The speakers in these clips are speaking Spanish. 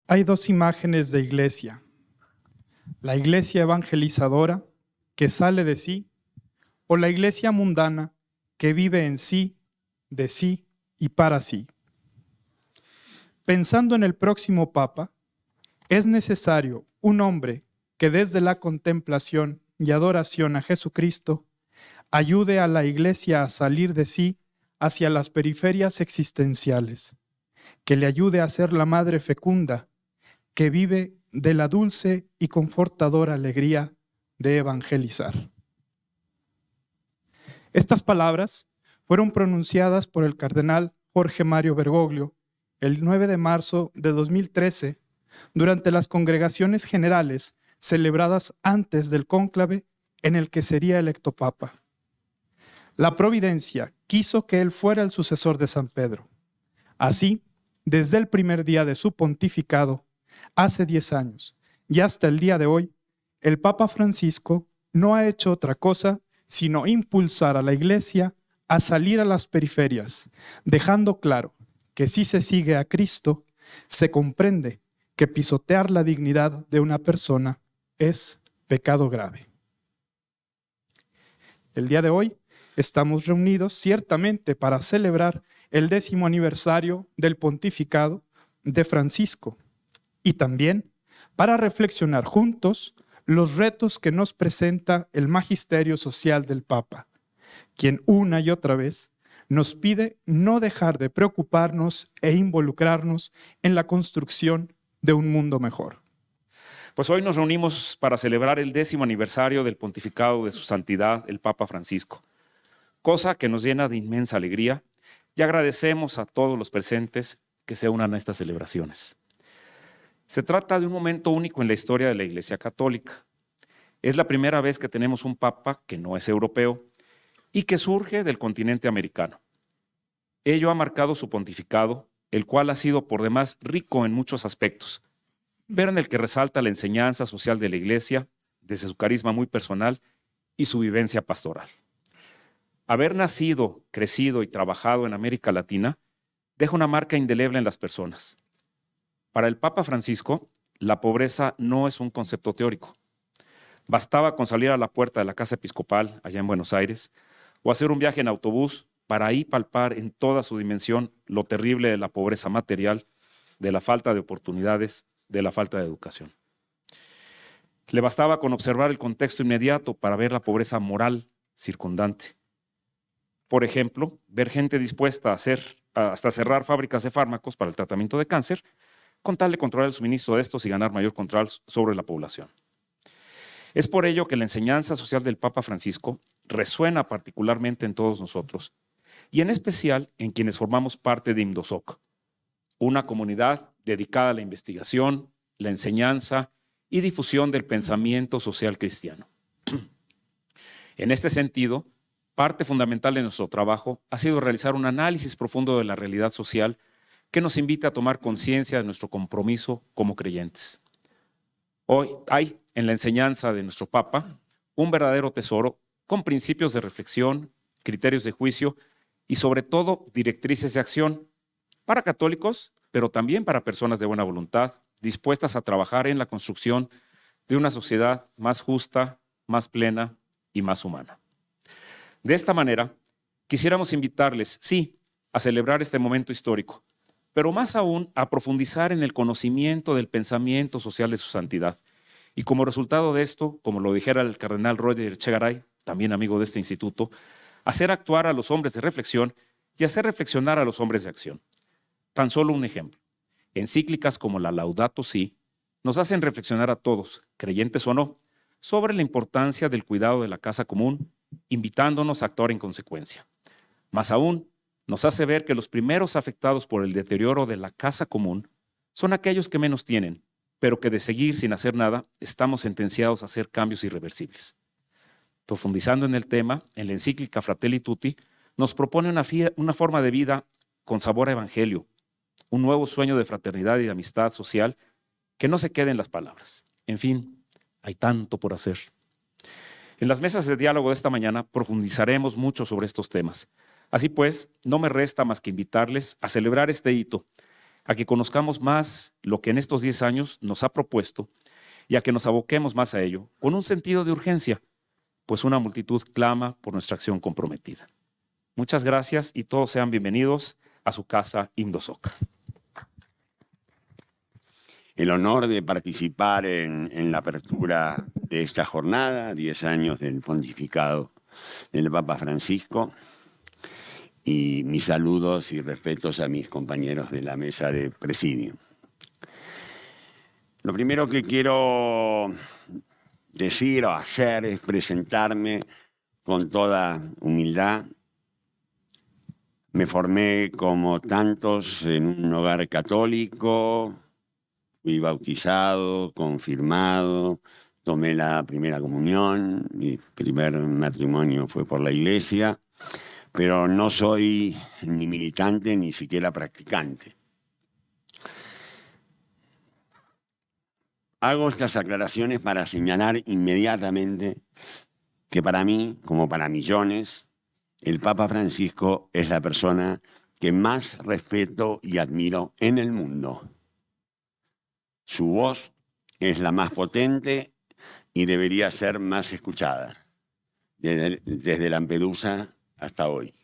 Hay dos imágenes de iglesia. La iglesia evangelizadora, que sale de sí, o la iglesia mundana, que vive en sí, de sí y para sí. Pensando en el próximo Papa, es necesario un hombre que desde la contemplación y adoración a Jesucristo ayude a la iglesia a salir de sí hacia las periferias existenciales, que le ayude a ser la madre fecunda que vive de la dulce y confortadora alegría de evangelizar. Estas palabras fueron pronunciadas por el cardenal Jorge Mario Bergoglio el 9 de marzo de 2013 durante las congregaciones generales celebradas antes del cónclave en el que sería electo papa. La providencia quiso que él fuera el sucesor de San Pedro. Así, desde el primer día de su pontificado, hace 10 años, y hasta el día de hoy, el Papa Francisco no ha hecho otra cosa sino impulsar a la Iglesia a salir a las periferias, dejando claro que si se sigue a Cristo, se comprende que pisotear la dignidad de una persona es pecado grave. El día de hoy estamos reunidos ciertamente para celebrar el 10º aniversario del pontificado de Francisco y también para reflexionar juntos los retos que nos presenta el magisterio social del Papa, quien una y otra vez nos pide no dejar de preocuparnos e involucrarnos en la construcción de un mundo mejor. Pues hoy nos reunimos para celebrar el 10º aniversario del pontificado de su santidad, el Papa Francisco, cosa que nos llena de inmensa alegría y agradecemos a todos los presentes que se unan a estas celebraciones. Se trata de un momento único en la historia de la Iglesia Católica. Es la primera vez que tenemos un Papa que no es europeo y que surge del continente americano. Ello ha marcado su pontificado, el cual ha sido por demás rico en muchos aspectos, pero en el que resalta la enseñanza social de la Iglesia, desde su carisma muy personal y su vivencia pastoral. Haber nacido, crecido y trabajado en América Latina deja una marca indeleble en las personas. Para el Papa Francisco, la pobreza no es un concepto teórico. Bastaba con salir a la puerta de la Casa Episcopal, allá en Buenos Aires, o hacer un viaje en autobús para ahí palpar en toda su dimensión lo terrible de la pobreza material, de la falta de oportunidades, de la falta de educación. Le bastaba con observar el contexto inmediato para ver la pobreza moral circundante. Por ejemplo, ver gente dispuesta a hasta cerrar fábricas de fármacos para el tratamiento de cáncer, con tal de controlar el suministro de estos y ganar mayor control sobre la población. Es por ello que la enseñanza social del Papa Francisco resuena particularmente en todos nosotros, y en especial en quienes formamos parte de IMDOSOC, una comunidad dedicada a la investigación, la enseñanza y difusión del pensamiento social cristiano. En este sentido, parte fundamental de nuestro trabajo ha sido realizar un análisis profundo de la realidad social que nos invita a tomar conciencia de nuestro compromiso como creyentes. Hoy hay en la enseñanza de nuestro Papa un verdadero tesoro con principios de reflexión, criterios de juicio y sobre todo directrices de acción para católicos, pero también para personas de buena voluntad, dispuestas a trabajar en la construcción de una sociedad más justa, más plena y más humana. De esta manera, quisiéramos invitarles, sí, a celebrar este momento histórico, pero más aún a profundizar en el conocimiento del pensamiento social de su santidad. Y como resultado de esto, como lo dijera el cardenal Roger Echegaray, también amigo de este instituto, hacer actuar a los hombres de reflexión y hacer reflexionar a los hombres de acción. Tan solo un ejemplo. Encíclicas como la Laudato Si nos hacen reflexionar a todos, creyentes o no, sobre la importancia del cuidado de la casa común, invitándonos a actuar en consecuencia. Más aún, nos hace ver que los primeros afectados por el deterioro de la casa común son aquellos que menos tienen, pero que de seguir sin hacer nada estamos sentenciados a hacer cambios irreversibles. Profundizando en el tema, en la encíclica Fratelli Tutti, nos propone una forma de vida con sabor a evangelio, un nuevo sueño de fraternidad y de amistad social que no se quede en las palabras. En fin, hay tanto por hacer. En las mesas de diálogo de esta mañana profundizaremos mucho sobre estos temas. Así pues, no me resta más que invitarles a celebrar este hito, a que conozcamos más lo que en estos 10 años nos ha propuesto y a que nos aboquemos más a ello, con un sentido de urgencia, pues una multitud clama por nuestra acción comprometida. Muchas gracias y todos sean bienvenidos a su casa Indosoca. El honor de participar en la apertura de esta jornada, 10 años del pontificado del Papa Francisco, y mis saludos y respetos a mis compañeros de la mesa de presidio. Lo primero que quiero decir o hacer es presentarme con toda humildad. Me formé como tantos en un hogar católico, fui bautizado, confirmado, tomé la primera comunión, mi primer matrimonio fue por la iglesia, pero no soy ni militante ni siquiera practicante. Hago estas aclaraciones para señalar inmediatamente que para mí, como para millones, el Papa Francisco es la persona que más respeto y admiro en el mundo. Su voz es la más potente y debería ser más escuchada, desde Lampedusa hasta hoy.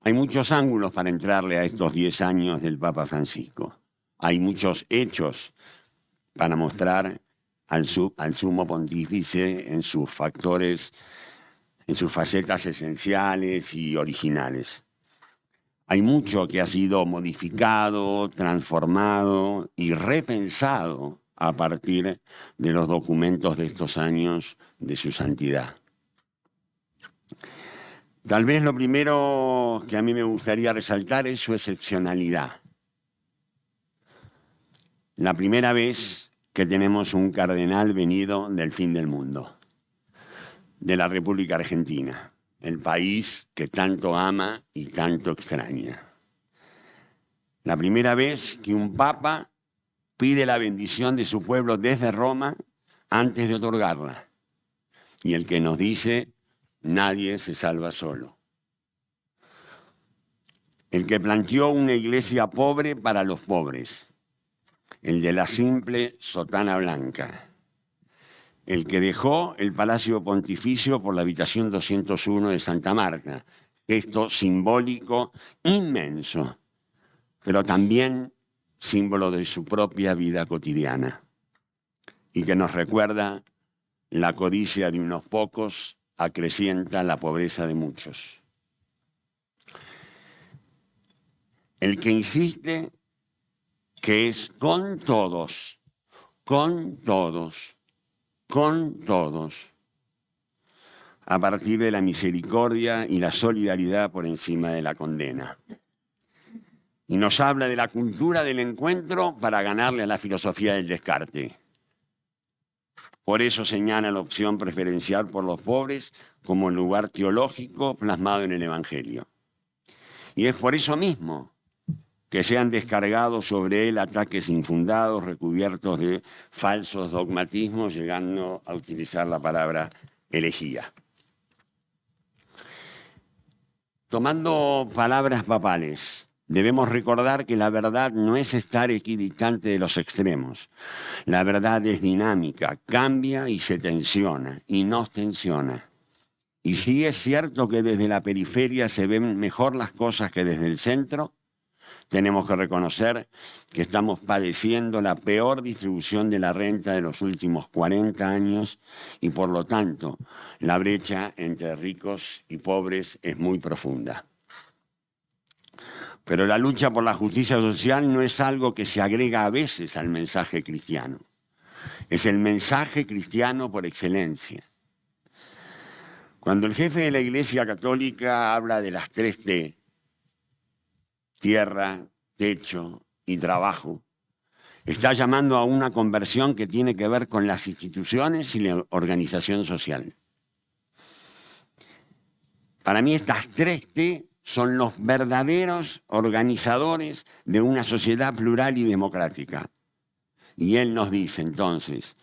Hay muchos ángulos para entrarle a estos 10 años del Papa Francisco. Hay muchos hechos para mostrar al sumo pontífice en sus factores, en sus facetas esenciales y originales. Hay mucho que ha sido modificado, transformado y repensado a partir de los documentos de estos años de su santidad. Tal vez lo primero que a mí me gustaría resaltar es su excepcionalidad. La primera vez que tenemos un cardenal venido del fin del mundo, de la República Argentina, el país que tanto ama y tanto extraña. La primera vez que un papa pide la bendición de su pueblo desde Roma antes de otorgarla. Y el que nos dice, nadie se salva solo. El que planteó una iglesia pobre para los pobres. El de la simple sotana blanca. El que dejó el Palacio Pontificio por la habitación 201 de Santa Marta. Gesto simbólico inmenso, pero también símbolo de su propia vida cotidiana. Y que nos recuerda la codicia de unos pocos acrecienta la pobreza de muchos. El que insiste que es con todos, a partir de la misericordia y la solidaridad por encima de la condena. Y nos habla de la cultura del encuentro para ganarle a la filosofía del descarte. Por eso señala la opción preferencial por los pobres como lugar teológico plasmado en el Evangelio. Y es por eso mismo que se han descargado sobre él ataques infundados, recubiertos de falsos dogmatismos, llegando a utilizar la palabra herejía. Tomando palabras papales, debemos recordar que la verdad no es estar equidistante de los extremos. La verdad es dinámica, cambia y se tensiona, y nos tensiona. Y sí es cierto que desde la periferia se ven mejor las cosas que desde el centro, tenemos que reconocer que estamos padeciendo la peor distribución de la renta de los últimos 40 años y, por lo tanto, la brecha entre ricos y pobres es muy profunda. Pero la lucha por la justicia social no es algo que se agrega a veces al mensaje cristiano. Es el mensaje cristiano por excelencia. Cuando el jefe de la Iglesia Católica habla de las 3 T, tierra, techo y trabajo, está llamando a una conversión que tiene que ver con las instituciones y la organización social. Para mí estas 3 T son los verdaderos organizadores de una sociedad plural y democrática. Y él nos dice entonces,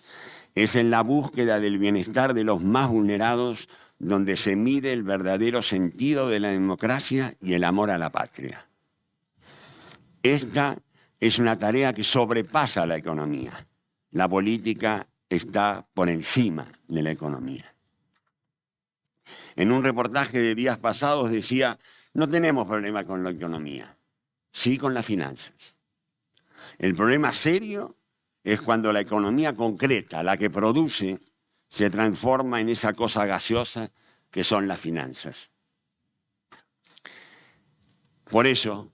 es en la búsqueda del bienestar de los más vulnerados donde se mide el verdadero sentido de la democracia y el amor a la patria. Esta es una tarea que sobrepasa la economía. La política está por encima de la economía. En un reportaje de días pasados decía, no tenemos problema con la economía, sí con las finanzas. El problema serio es cuando la economía concreta, la que produce, se transforma en esa cosa gaseosa que son las finanzas. Por eso,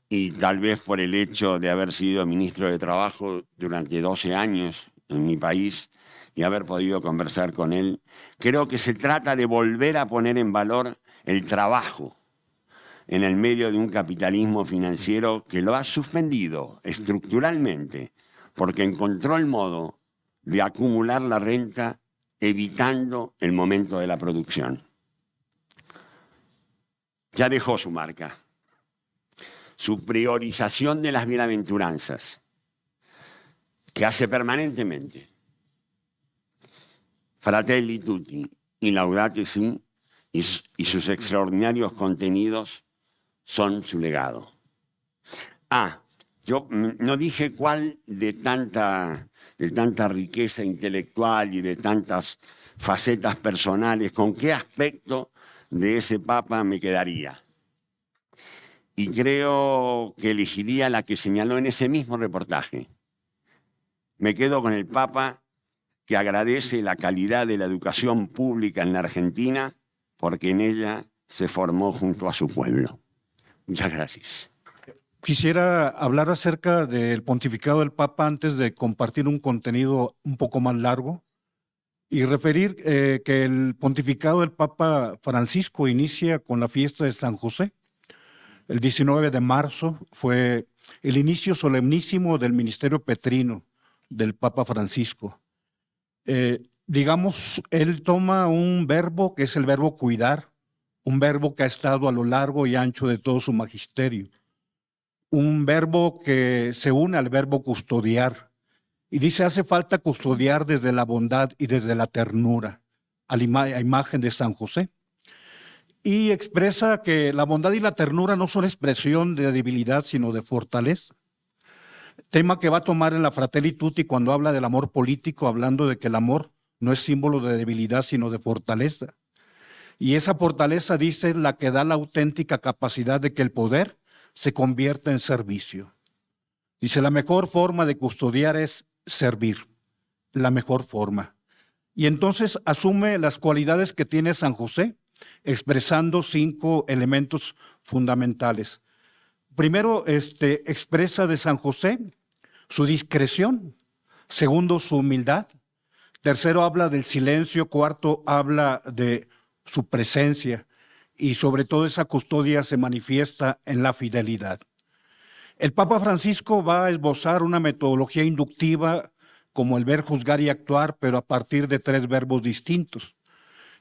y tal vez por el hecho de haber sido ministro de Trabajo durante 12 años en mi país y haber podido conversar con él, creo que se trata de volver a poner en valor el trabajo en el medio de un capitalismo financiero que lo ha suspendido estructuralmente porque encontró el modo de acumular la renta evitando el momento de la producción. Ya dejó su marca, su priorización de las bienaventuranzas, que hace permanentemente. Fratelli Tutti y Laudate Si y sus extraordinarios contenidos son su legado. Yo no dije cuál de tanta riqueza intelectual y de tantas facetas personales, con qué aspecto de ese Papa me quedaría. Y creo que elegiría la que señaló en ese mismo reportaje. Me quedo con el Papa que agradece la calidad de la educación pública en la Argentina porque en ella se formó junto a su pueblo. Muchas gracias. Quisiera hablar acerca del pontificado del Papa antes de compartir un contenido un poco más largo y referir que el pontificado del Papa Francisco inicia con la fiesta de San José. El 19 de marzo fue el inicio solemnísimo del ministerio petrino del Papa Francisco. Digamos, él toma un verbo que es el verbo cuidar, un verbo que ha estado a lo largo y ancho de todo su magisterio, un verbo que se une al verbo custodiar. Y dice, hace falta custodiar desde la bondad y desde la ternura, a imagen de San José. Y expresa que la bondad y la ternura no son expresión de debilidad, sino de fortaleza. Tema que va a tomar en la Fratelli Tutti cuando habla del amor político, hablando de que el amor no es símbolo de debilidad, sino de fortaleza. Y esa fortaleza, dice, es la que da la auténtica capacidad de que el poder se convierta en servicio. Dice, la mejor forma de custodiar es servir, la mejor forma. Y entonces asume las cualidades que tiene San José, expresando 5 elementos fundamentales. Primero, expresa de San José su discreción. Segundo, su humildad. Tercero, habla del silencio. Cuarto, habla de su presencia. Y sobre todo esa custodia se manifiesta en la fidelidad. El Papa Francisco va a esbozar una metodología inductiva como el ver, juzgar y actuar, pero a partir de 3 verbos distintos.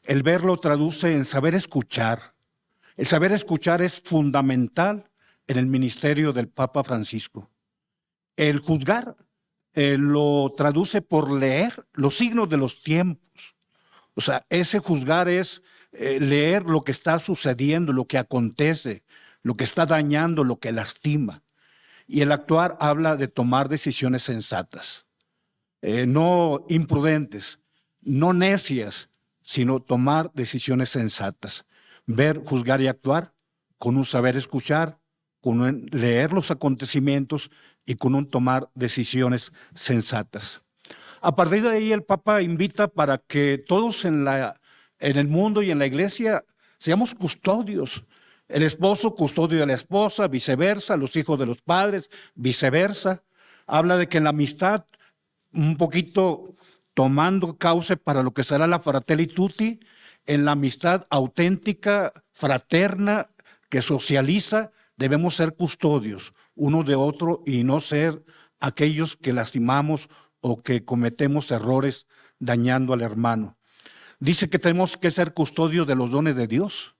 El ver lo traduce en saber escuchar. El saber escuchar es fundamental en el ministerio del Papa Francisco. El juzgar lo traduce por leer los signos de los tiempos. O sea, ese juzgar es leer lo que está sucediendo, lo que acontece, lo que está dañando, lo que lastima. Y el actuar habla de tomar decisiones sensatas, no imprudentes, no necias, sino tomar decisiones sensatas. Ver, juzgar y actuar con un saber escuchar, con un leer los acontecimientos y con un tomar decisiones sensatas. A partir de ahí el Papa invita para que todos en el mundo y en la iglesia seamos custodios. El esposo custodio de la esposa, viceversa, los hijos de los padres, viceversa. Habla de que en la amistad, un poquito tomando cauce para lo que será la Fratelli Tutti, en la amistad auténtica, fraterna, que socializa, debemos ser custodios uno de otro y no ser aquellos que lastimamos o que cometemos errores dañando al hermano. Dice que tenemos que ser custodios de los dones de Dios,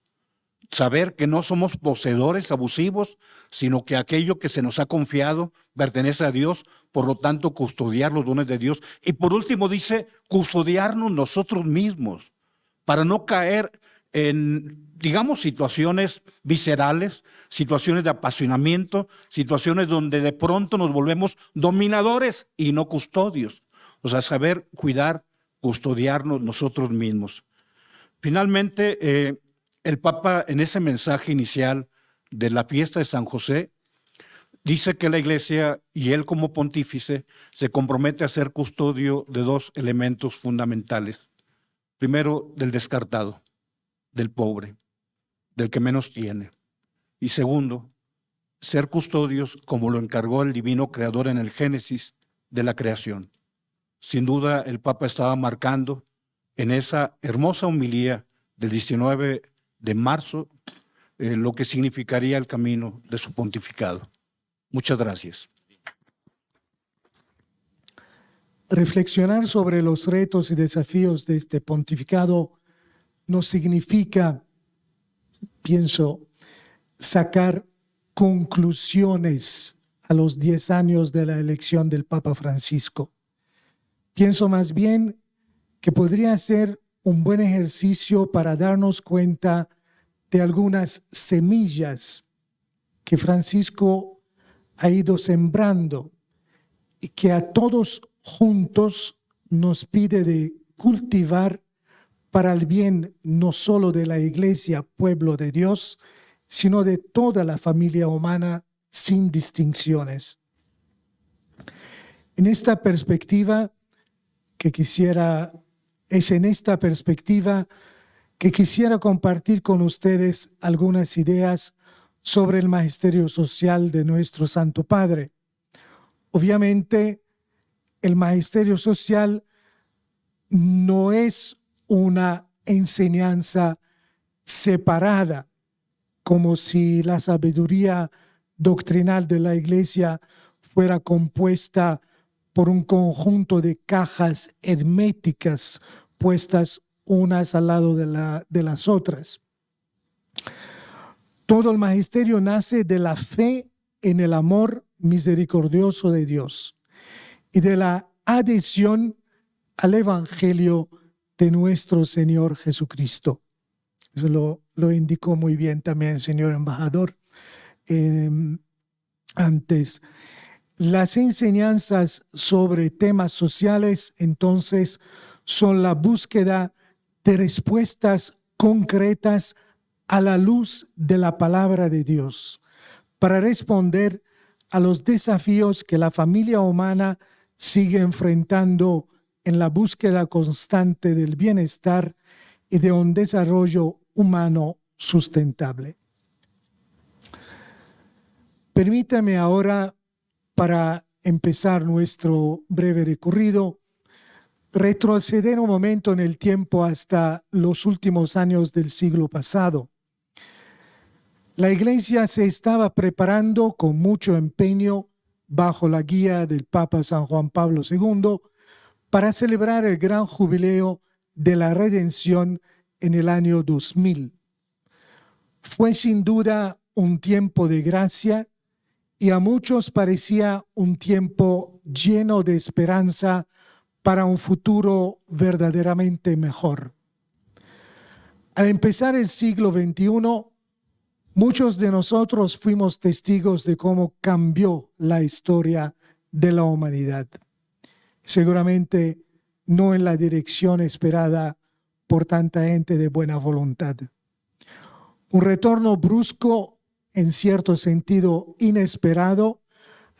saber que no somos poseedores abusivos, sino que aquello que se nos ha confiado pertenece a Dios, por lo tanto custodiar los dones de Dios. Y por último dice custodiarnos nosotros mismos, para no caer en digamos, situaciones viscerales, situaciones de apasionamiento, situaciones donde de pronto nos volvemos dominadores y no custodios. O sea, saber cuidar, custodiarnos nosotros mismos. Finalmente, el Papa en ese mensaje inicial de la fiesta de San José dice que la Iglesia y él como pontífice se compromete a ser custodio de dos elementos fundamentales. Primero, del descartado, del pobre, del que menos tiene. Y segundo, ser custodios, como lo encargó el divino creador en el Génesis, de la creación. Sin duda, el Papa estaba marcando en esa hermosa homilía del 19 de marzo lo que significaría el camino de su pontificado. Muchas gracias. Reflexionar sobre los retos y desafíos de este pontificado no significa, pienso, sacar conclusiones a los 10 años de la elección del Papa Francisco. Pienso más bien que podría ser un buen ejercicio para darnos cuenta de algunas semillas que Francisco ha ido sembrando y que a todos juntos nos pide de cultivar para el bien no solo de la Iglesia, pueblo de Dios, sino de toda la familia humana sin distinciones. En esta perspectiva es en esta perspectiva que quisiera compartir con ustedes algunas ideas sobre el magisterio social de nuestro Santo Padre. Obviamente, el magisterio social no es una enseñanza separada, como si la sabiduría doctrinal de la Iglesia fuera compuesta por un conjunto de cajas herméticas puestas unas al lado de las otras. Todo el magisterio nace de la fe en el amor misericordioso de Dios y de la adhesión al Evangelio de nuestro Señor Jesucristo. Eso lo indicó muy bien también el señor embajador antes. Las enseñanzas sobre temas sociales, entonces, son la búsqueda de respuestas concretas a la luz de la palabra de Dios para responder a los desafíos que la familia humana sigue enfrentando en la búsqueda constante del bienestar y de un desarrollo humano sustentable. Permítame ahora, para empezar nuestro breve recorrido, retroceder un momento en el tiempo hasta los últimos años del siglo pasado. La Iglesia se estaba preparando con mucho empeño bajo la guía del Papa San Juan Pablo II para celebrar el gran jubileo de la redención en el año 2000. Fue sin duda un tiempo de gracia y a muchos parecía un tiempo lleno de esperanza para un futuro verdaderamente mejor. Al empezar el siglo XXI, muchos de nosotros fuimos testigos de cómo cambió la historia de la humanidad. Seguramente no en la dirección esperada por tanta gente de buena voluntad. Un retorno brusco, en cierto sentido inesperado,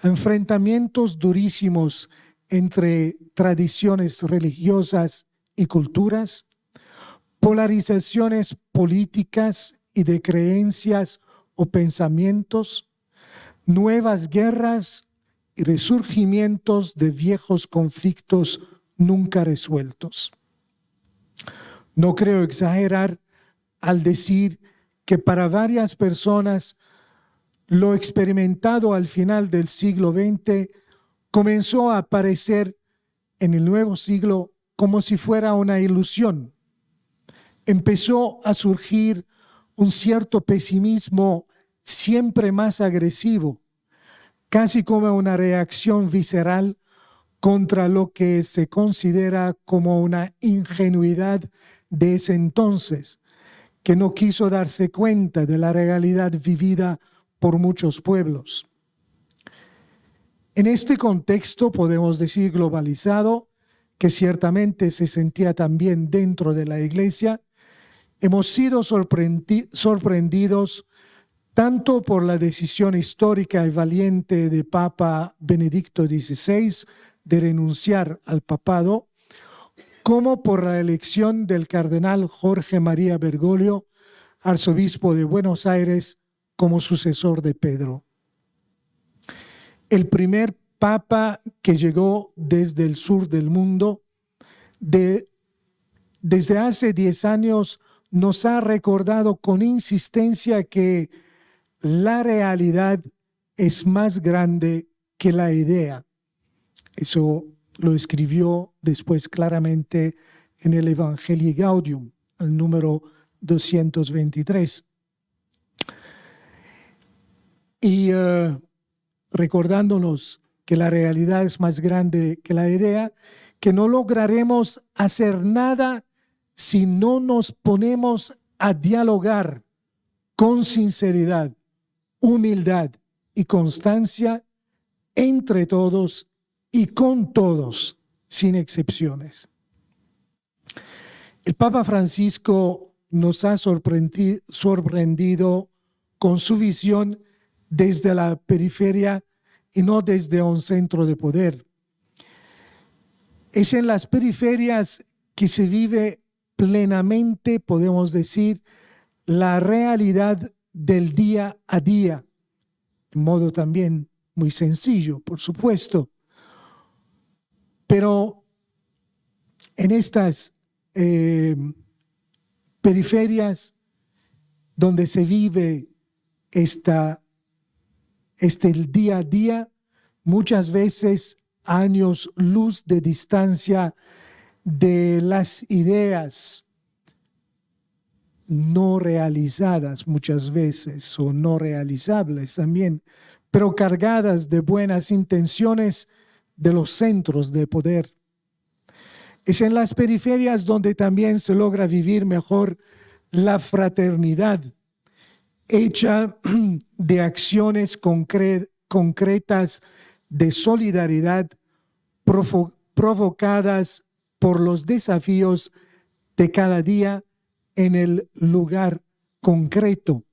enfrentamientos durísimos entre tradiciones religiosas y culturas, polarizaciones políticas y de creencias o pensamientos, nuevas guerras y resurgimientos de viejos conflictos nunca resueltos. No creo exagerar al decir que para varias personas lo experimentado al final del siglo XX comenzó a aparecer en el nuevo siglo como si fuera una ilusión. Empezó a surgir un cierto pesimismo siempre más agresivo, casi como una reacción visceral contra lo que se considera como una ingenuidad de ese entonces, que no quiso darse cuenta de la realidad vivida por muchos pueblos. En este contexto, podemos decir globalizado, que ciertamente se sentía también dentro de la Iglesia, hemos sido sorprendidos tanto por la decisión histórica y valiente de Papa Benedicto XVI de renunciar al papado, como por la elección del cardenal Jorge María Bergoglio, arzobispo de Buenos Aires, como sucesor de Pedro. El primer papa que llegó desde el sur del mundo, desde hace 10 años, nos ha recordado con insistencia que la realidad es más grande que la idea. Eso lo escribió después claramente en el Evangelii Gaudium, el número 223. Y recordándonos que la realidad es más grande que la idea, que no lograremos hacer nada si no nos ponemos a dialogar con sinceridad, humildad y constancia entre todos y con todos, sin excepciones. El Papa Francisco nos ha sorprendido con su visión desde la periferia y no desde un centro de poder. Es en las periferias que se vive plenamente, podemos decir, la realidad del día a día, de modo también muy sencillo, por supuesto. Pero en estas periferias donde se vive el día a día, muchas veces años luz de distancia de las ideas no realizadas muchas veces o no realizables también, pero cargadas de buenas intenciones de los centros de poder. Es en las periferias donde también se logra vivir mejor la fraternidad, hecha de acciones concretas de solidaridad provocadas por los desafíos de cada día en el lugar concreto,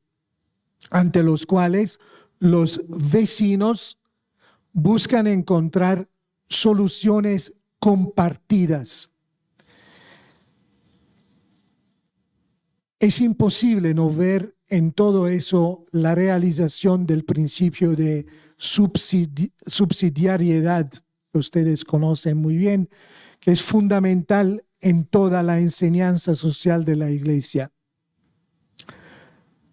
ante los cuales los vecinos buscan encontrar soluciones compartidas. Es imposible no ver en todo eso la realización del principio de subsidiariedad, que ustedes conocen muy bien, que es fundamental en toda la enseñanza social de la Iglesia.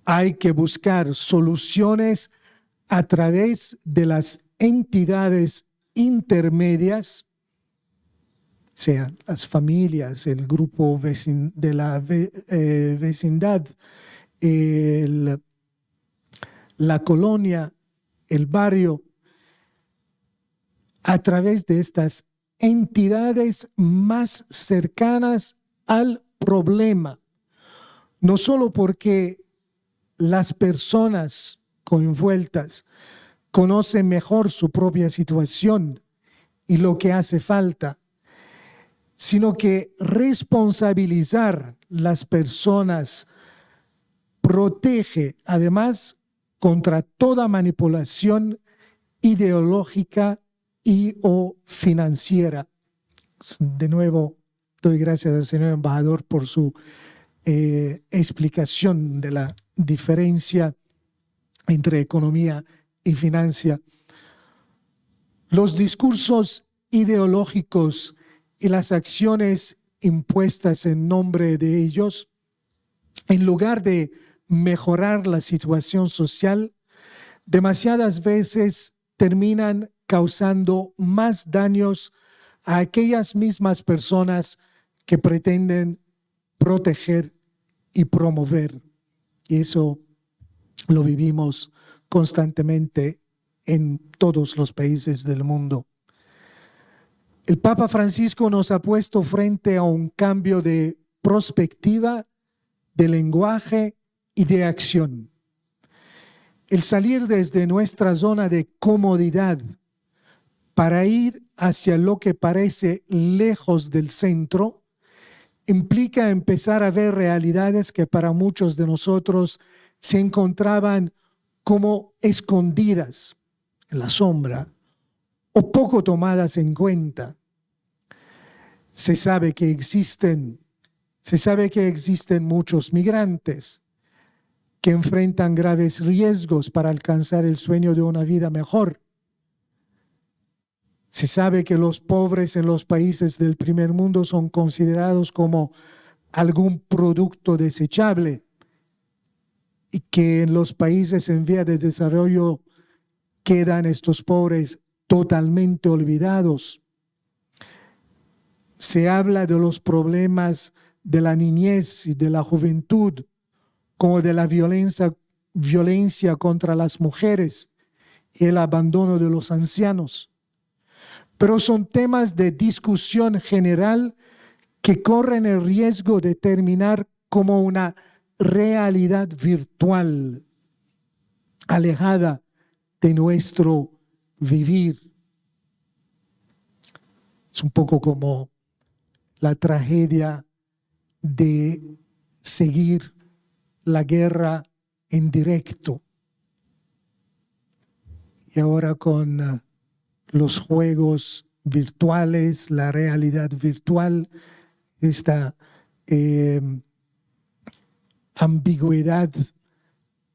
Hay que buscar soluciones a través de las entidades intermedias, sean las familias, el grupo de la vecindad, la colonia, el barrio, a través de estas entidades más cercanas al problema, no solo porque las personas coenvueltas conocen mejor su propia situación y lo que hace falta, sino que responsabilizar las personas protege además contra toda manipulación ideológica y o financiera. De nuevo, doy gracias al señor embajador por su explicación de la diferencia entre economía y financia. Los discursos ideológicos y las acciones impuestas en nombre de ellos, en lugar de mejorar la situación social, demasiadas veces terminan causando más daños a aquellas mismas personas que pretenden proteger y promover. Y eso lo vivimos constantemente en todos los países del mundo. El Papa Francisco nos ha puesto frente a un cambio de perspectiva de lenguaje y de acción. El salir desde nuestra zona de comodidad para ir hacia lo que parece lejos del centro implica empezar a ver realidades que para muchos de nosotros se encontraban como escondidas en la sombra o poco tomadas en cuenta. Se sabe que existen muchos migrantes que enfrentan graves riesgos para alcanzar el sueño de una vida mejor. Se sabe que los pobres en los países del primer mundo son considerados como algún producto desechable y que en los países en vía de desarrollo quedan estos pobres totalmente olvidados. Se habla de los problemas de la niñez y de la juventud, como de la violencia contra las mujeres y el abandono de los ancianos. Pero son temas de discusión general que corren el riesgo de terminar como una realidad virtual, alejada de nuestro vivir. Es un poco como la tragedia de seguir la guerra en directo. Y ahora con los juegos virtuales, la realidad virtual, esta ambigüedad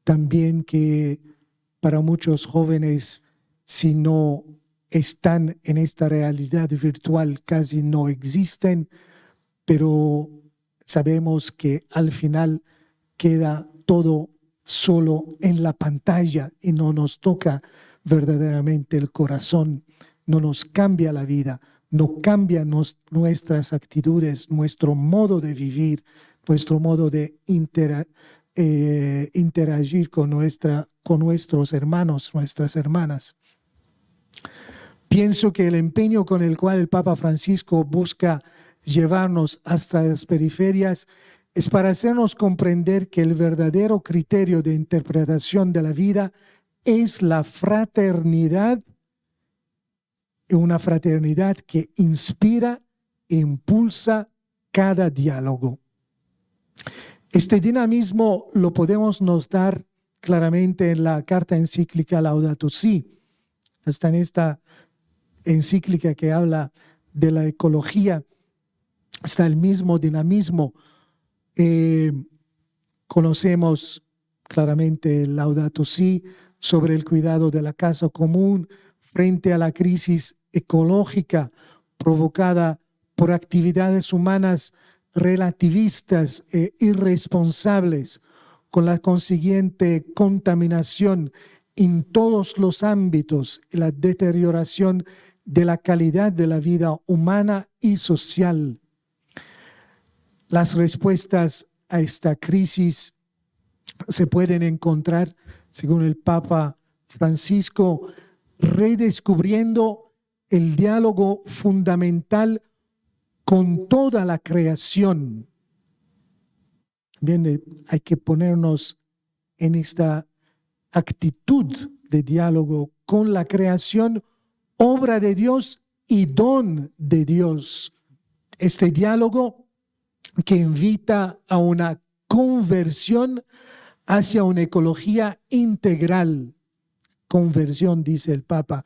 también que para muchos jóvenes, si no están en esta realidad virtual, casi no existen, pero sabemos que al final queda todo solo en la pantalla y no nos toca verdaderamente el corazón, no nos cambia la vida, no cambia nuestras actitudes, nuestro modo de vivir, nuestro modo de interagir con nuestros hermanos, nuestras hermanas. Pienso que el empeño con el cual el Papa Francisco busca llevarnos hasta las periferias es para hacernos comprender que el verdadero criterio de interpretación de la vida es la fraternidad, una fraternidad que inspira e impulsa cada diálogo. Este dinamismo lo podemos notar claramente en la carta encíclica Laudato Si. Hasta en esta encíclica que habla de la ecología está el mismo dinamismo. Conocemos claramente el Laudato Si sobre el cuidado de la casa común frente a la crisis ecológica provocada por actividades humanas relativistas e irresponsables, con la consiguiente contaminación en todos los ámbitos y la deterioración de la calidad de la vida humana y social. Las respuestas a esta crisis se pueden encontrar, según el Papa Francisco, redescubriendo el diálogo fundamental con toda la creación. Bien, hay que ponernos en esta actitud de diálogo con la creación, obra de Dios y don de Dios. Este diálogo que invita a una conversión hacia una ecología integral. Conversión, dice el Papa,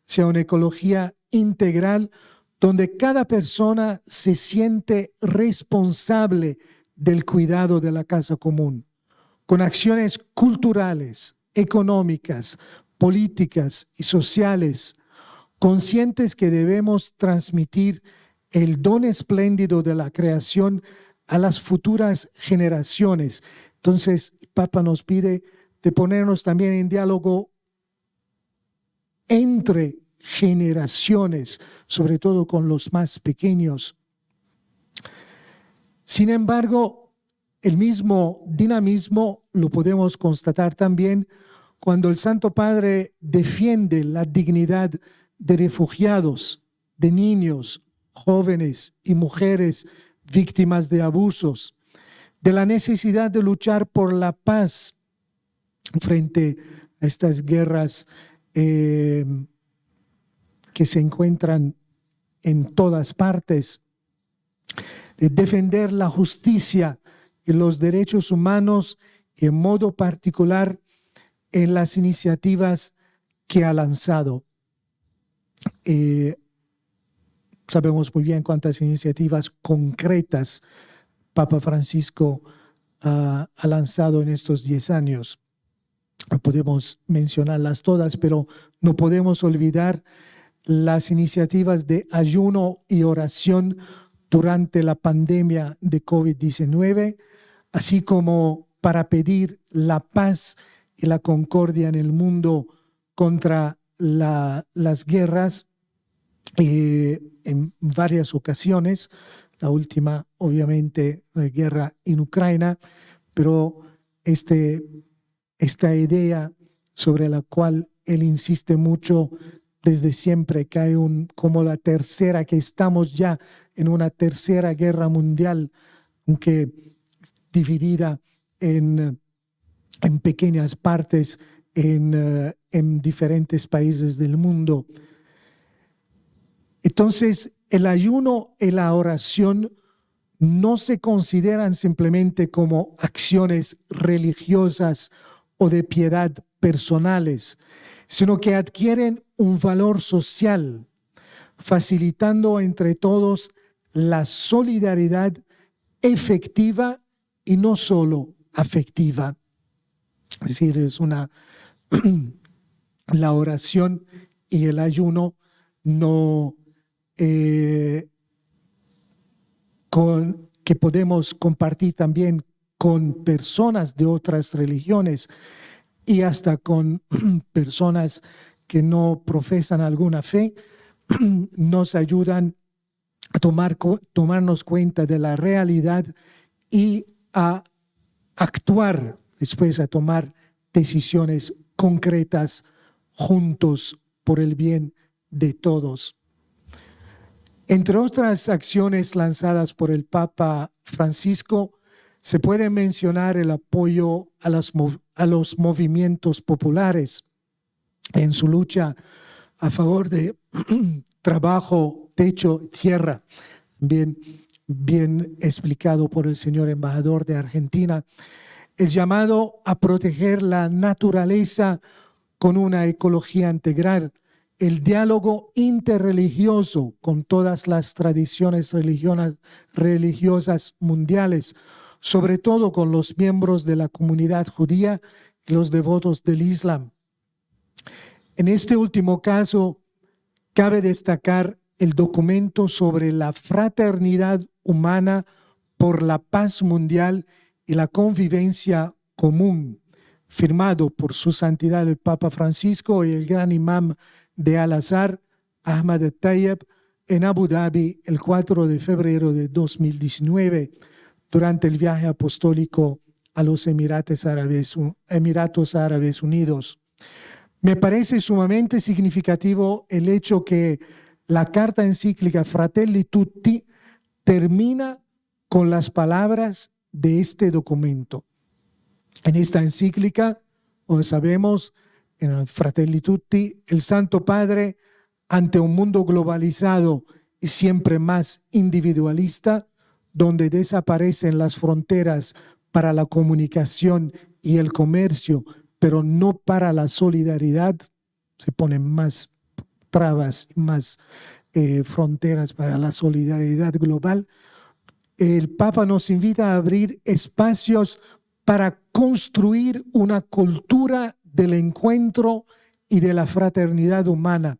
hacia una ecología integral donde cada persona se siente responsable del cuidado de la casa común, con acciones culturales, económicas, políticas y sociales, conscientes que debemos transmitir el don espléndido de la creación a las futuras generaciones. Entonces, el Papa nos pide de ponernos también en diálogo entre generaciones, sobre todo con los más pequeños. Sin embargo, el mismo dinamismo lo podemos constatar también cuando el Santo Padre defiende la dignidad de refugiados, de niños, jóvenes y mujeres víctimas de abusos, de la necesidad de luchar por la paz frente a estas guerras que se encuentran en todas partes, de defender la justicia y los derechos humanos, y en modo particular en las iniciativas que ha lanzado. Sabemos muy bien cuántas iniciativas concretas Papa Francisco ha lanzado en estos 10 años. No podemos mencionarlas todas, pero no podemos olvidar las iniciativas de ayuno y oración durante la pandemia de COVID-19, así como para pedir la paz y la concordia en el mundo contra las guerras en varias ocasiones. La última, obviamente, la guerra en Ucrania, pero esta idea sobre la cual él insiste mucho desde siempre, que hay como la tercera, que estamos ya en una tercera guerra mundial, aunque dividida en pequeñas partes en diferentes países del mundo. Entonces, el ayuno y la oración no se consideran simplemente como acciones religiosas o de piedad personales, sino que adquieren un valor social, facilitando entre todos la solidaridad efectiva y no solo afectiva. Es decir, la oración y el ayuno no que podemos compartir también con personas de otras religiones y hasta con personas que no profesan alguna fe, nos ayudan a tomarnos cuenta de la realidad y a actuar, después a tomar decisiones concretas juntos por el bien de todos. Entre otras acciones lanzadas por el Papa Francisco, se puede mencionar el apoyo a los movimientos populares en su lucha a favor de trabajo, techo, tierra, bien explicado por el señor embajador de Argentina, el llamado a proteger la naturaleza con una ecología integral, el diálogo interreligioso con todas las tradiciones religiosas mundiales, sobre todo con los miembros de la comunidad judía y los devotos del Islam. En este último caso, cabe destacar el documento sobre la fraternidad humana por la paz mundial y la convivencia común, firmado por su santidad el Papa Francisco y el gran imam de Al-Azhar, Ahmad al-Tayyib, en Abu Dhabi el 4 de febrero de 2019, durante el viaje apostólico a los Emiratos Árabes Unidos. Me parece sumamente significativo el hecho que la carta encíclica Fratelli Tutti termina con las palabras de este documento. En esta encíclica, como sabemos, en Fratelli Tutti, el Santo Padre, ante un mundo globalizado y siempre más individualista, donde desaparecen las fronteras para la comunicación y el comercio, pero no para la solidaridad, se ponen más trabas, más fronteras para la solidaridad global. El Papa nos invita a abrir espacios para construir una cultura del encuentro y de la fraternidad humana,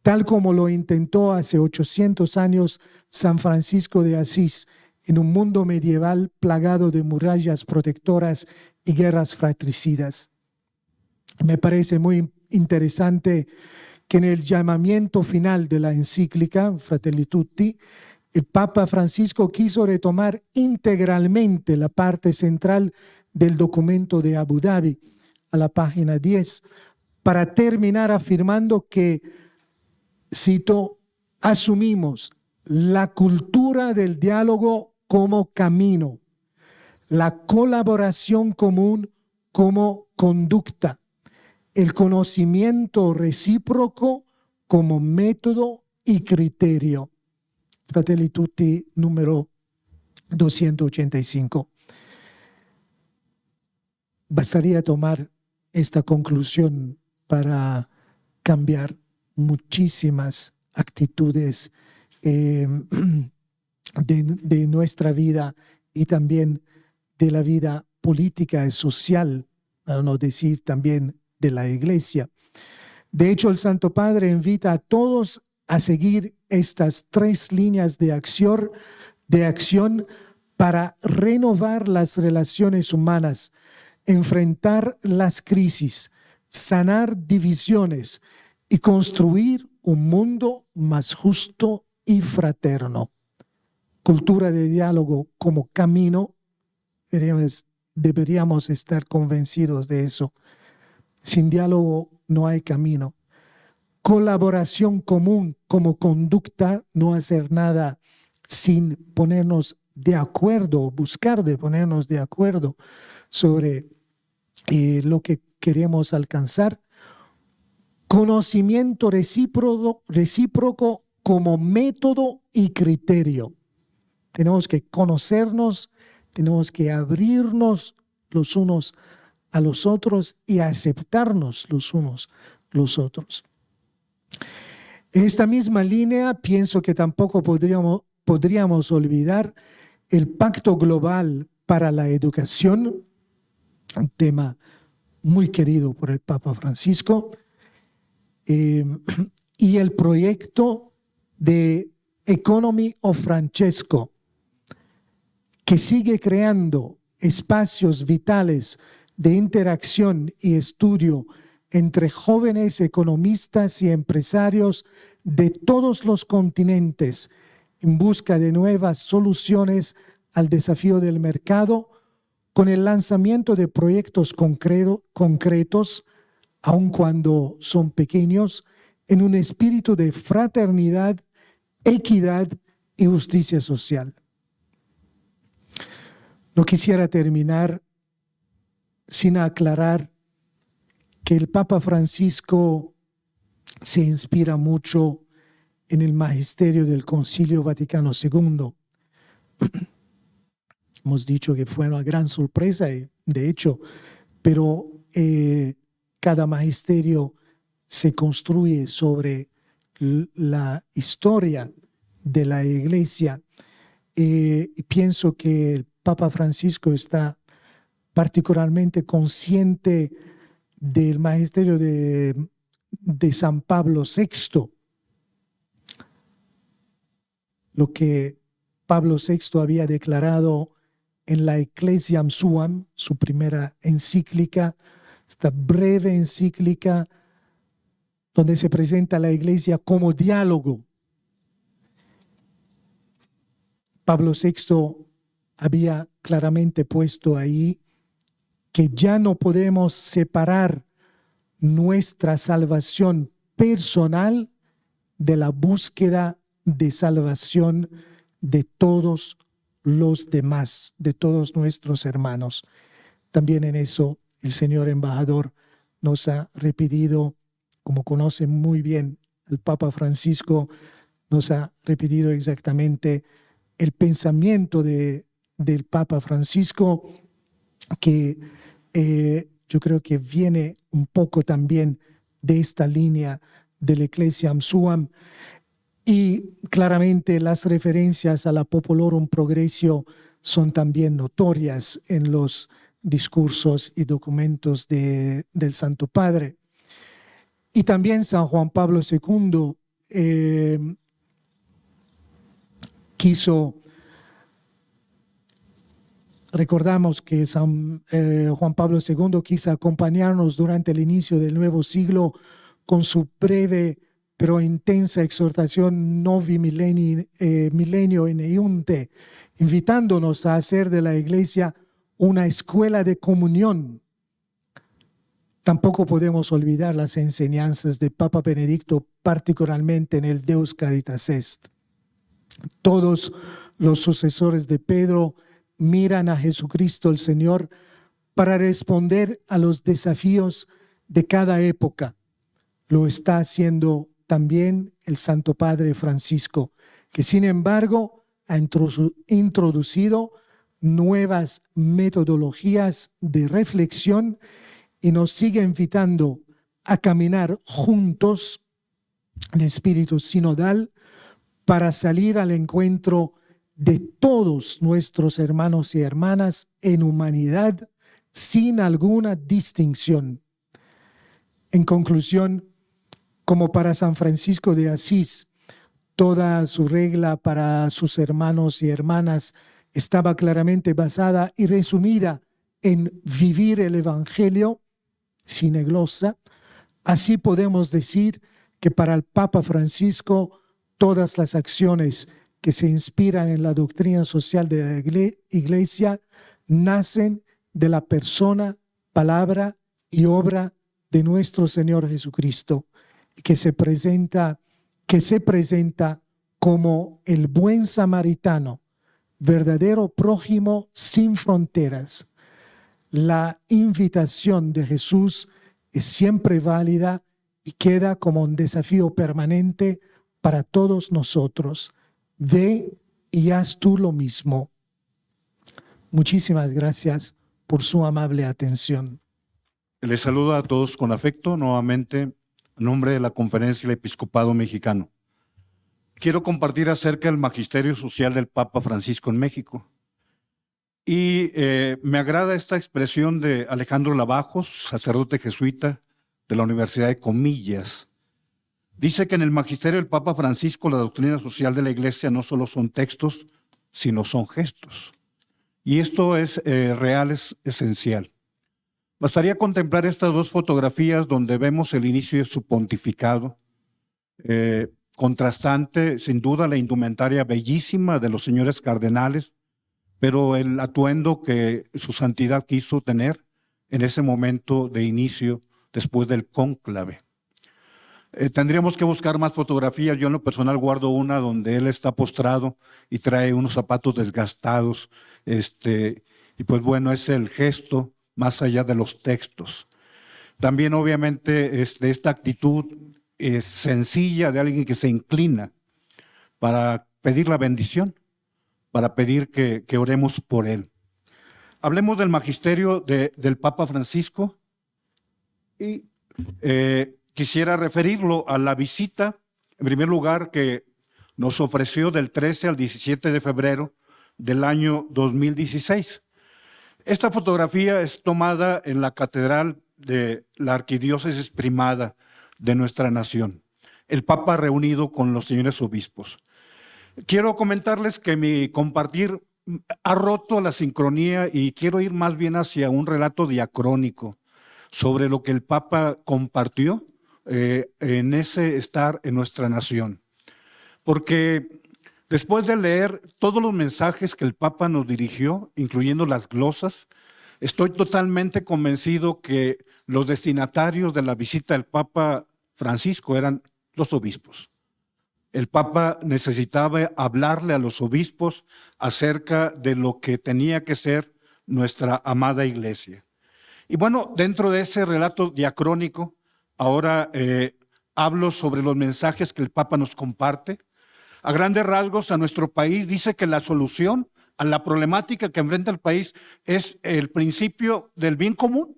tal como lo intentó hace 800 años San Francisco de Asís, en un mundo medieval plagado de murallas protectoras y guerras fratricidas. Me parece muy interesante que en el llamamiento final de la encíclica Fratelli Tutti, el Papa Francisco quiso retomar integralmente la parte central del documento de Abu Dhabi, a la página 10, para terminar afirmando que, cito, asumimos la cultura del diálogo como camino, la colaboración común como conducta, el conocimiento recíproco como método y criterio. Fratelli Tutti, número 285. Bastaría tomar esta conclusión para cambiar muchísimas actitudes de nuestra vida y también de la vida política y social, para no decir también de la Iglesia. De hecho, el Santo Padre invita a todos a seguir estas 3 líneas de acción para renovar las relaciones humanas, enfrentar las crisis, sanar divisiones y construir un mundo más justo y fraterno. Cultura de diálogo como camino, deberíamos estar convencidos de eso. Sin diálogo no hay camino. Colaboración común como conducta, no hacer nada sin ponernos de acuerdo, buscar de ponernos de acuerdo sobre lo que queremos alcanzar. Conocimiento recíproco como método y criterio. Tenemos que conocernos, tenemos que abrirnos los unos a los otros y aceptarnos los unos los otros. En esta misma línea, pienso que tampoco podríamos olvidar el Pacto Global para la Educación, un tema muy querido por el Papa Francisco, y el proyecto de Economy of Francesco, que sigue creando espacios vitales de interacción y estudio entre jóvenes economistas y empresarios de todos los continentes en busca de nuevas soluciones al desafío del mercado, con el lanzamiento de proyectos concretos, aun cuando son pequeños, en un espíritu de fraternidad, equidad y justicia social. No quisiera terminar sin aclarar que el Papa Francisco se inspira mucho en el magisterio del Concilio Vaticano II. Hemos dicho que fue una gran sorpresa, de hecho, pero cada magisterio se construye sobre la historia de la Iglesia. Pienso que el Papa Francisco está particularmente consciente del magisterio de San Pablo VI, lo que Pablo VI había declarado en la Ecclesiam Suam, su primera encíclica, esta breve encíclica donde se presenta a la Iglesia como diálogo. Pablo VI había claramente puesto ahí que ya no podemos separar nuestra salvación personal de la búsqueda de salvación de todos los demás, de todos nuestros hermanos. También en eso el señor embajador nos ha repetido, como conoce muy bien el Papa Francisco, nos ha repetido exactamente el pensamiento del Papa Francisco, que yo creo que viene un poco también de esta línea del Ecclesiam Suam, y claramente las referencias a la Populorum Progressio son también notorias en los discursos y documentos del Santo Padre. Y también San Juan Pablo II recordamos que San Juan Pablo II quiso acompañarnos durante el inicio del nuevo siglo con su breve pero intensa exhortación Novi Millennio in Eunte, invitándonos a hacer de la Iglesia una escuela de comunión. Tampoco podemos olvidar las enseñanzas de Papa Benedicto, particularmente en el Deus Caritas Est. Todos los sucesores de Pedro miran a Jesucristo el Señor para responder a los desafíos de cada época. Lo está haciendo también el Santo Padre Francisco, que sin embargo ha introducido nuevas metodologías de reflexión y nos sigue invitando a caminar juntos en espíritu sinodal para salir al encuentro de todos nuestros hermanos y hermanas en humanidad sin alguna distinción. En conclusión, como para San Francisco de Asís, toda su regla para sus hermanos y hermanas estaba claramente basada y resumida en vivir el Evangelio sin glosa. Así podemos decir que para el Papa Francisco todas las acciones que se inspiran en la doctrina social de la Iglesia nacen de la persona, palabra y obra de nuestro Señor Jesucristo, que se presenta como el buen samaritano, verdadero prójimo sin fronteras. La invitación de Jesús es siempre válida y queda como un desafío permanente para todos nosotros. Ve y haz tú lo mismo. Muchísimas gracias por su amable atención. Les saludo a todos con afecto, nuevamente, en nombre de la Conferencia del Episcopado Mexicano. Quiero compartir acerca del magisterio social del Papa Francisco en México. Y me agrada esta expresión de Alejandro Lavajos, sacerdote jesuita de la Universidad de Comillas. Dice que en el magisterio del Papa Francisco la doctrina social de la Iglesia no solo son textos, sino son gestos. Y esto es real, es esencial. Bastaría contemplar estas dos fotografías donde vemos el inicio de su pontificado, contrastante, sin duda, la indumentaria bellísima de los señores cardenales, pero el atuendo que su santidad quiso tener en ese momento de inicio después del cónclave. Tendríamos que buscar más fotografías. Yo en lo personal guardo una donde él está postrado y trae unos zapatos desgastados. Y pues bueno, es el gesto más allá de los textos. También obviamente esta actitud sencilla de alguien que se inclina para pedir la bendición, para pedir que oremos por él. Hablemos del magisterio del Papa Francisco y quisiera referirlo a la visita, en primer lugar, que nos ofreció del 13 al 17 de febrero del año 2016. Esta fotografía es tomada en la catedral de la Arquidiócesis Primada de nuestra nación, el Papa reunido con los señores obispos. Quiero comentarles que mi compartir ha roto la sincronía y quiero ir más bien hacia un relato diacrónico sobre lo que el Papa compartió en ese estar en nuestra nación. Porque después de leer todos los mensajes que el Papa nos dirigió, incluyendo las glosas, estoy totalmente convencido que los destinatarios de la visita del Papa Francisco eran los obispos. El Papa necesitaba hablarle a los obispos acerca de lo que tenía que ser nuestra amada Iglesia. Y bueno, dentro de ese relato diacrónico, ahora hablo sobre los mensajes que el Papa nos comparte. A grandes rasgos, a nuestro país dice que la solución a la problemática que enfrenta el país es el principio del bien común.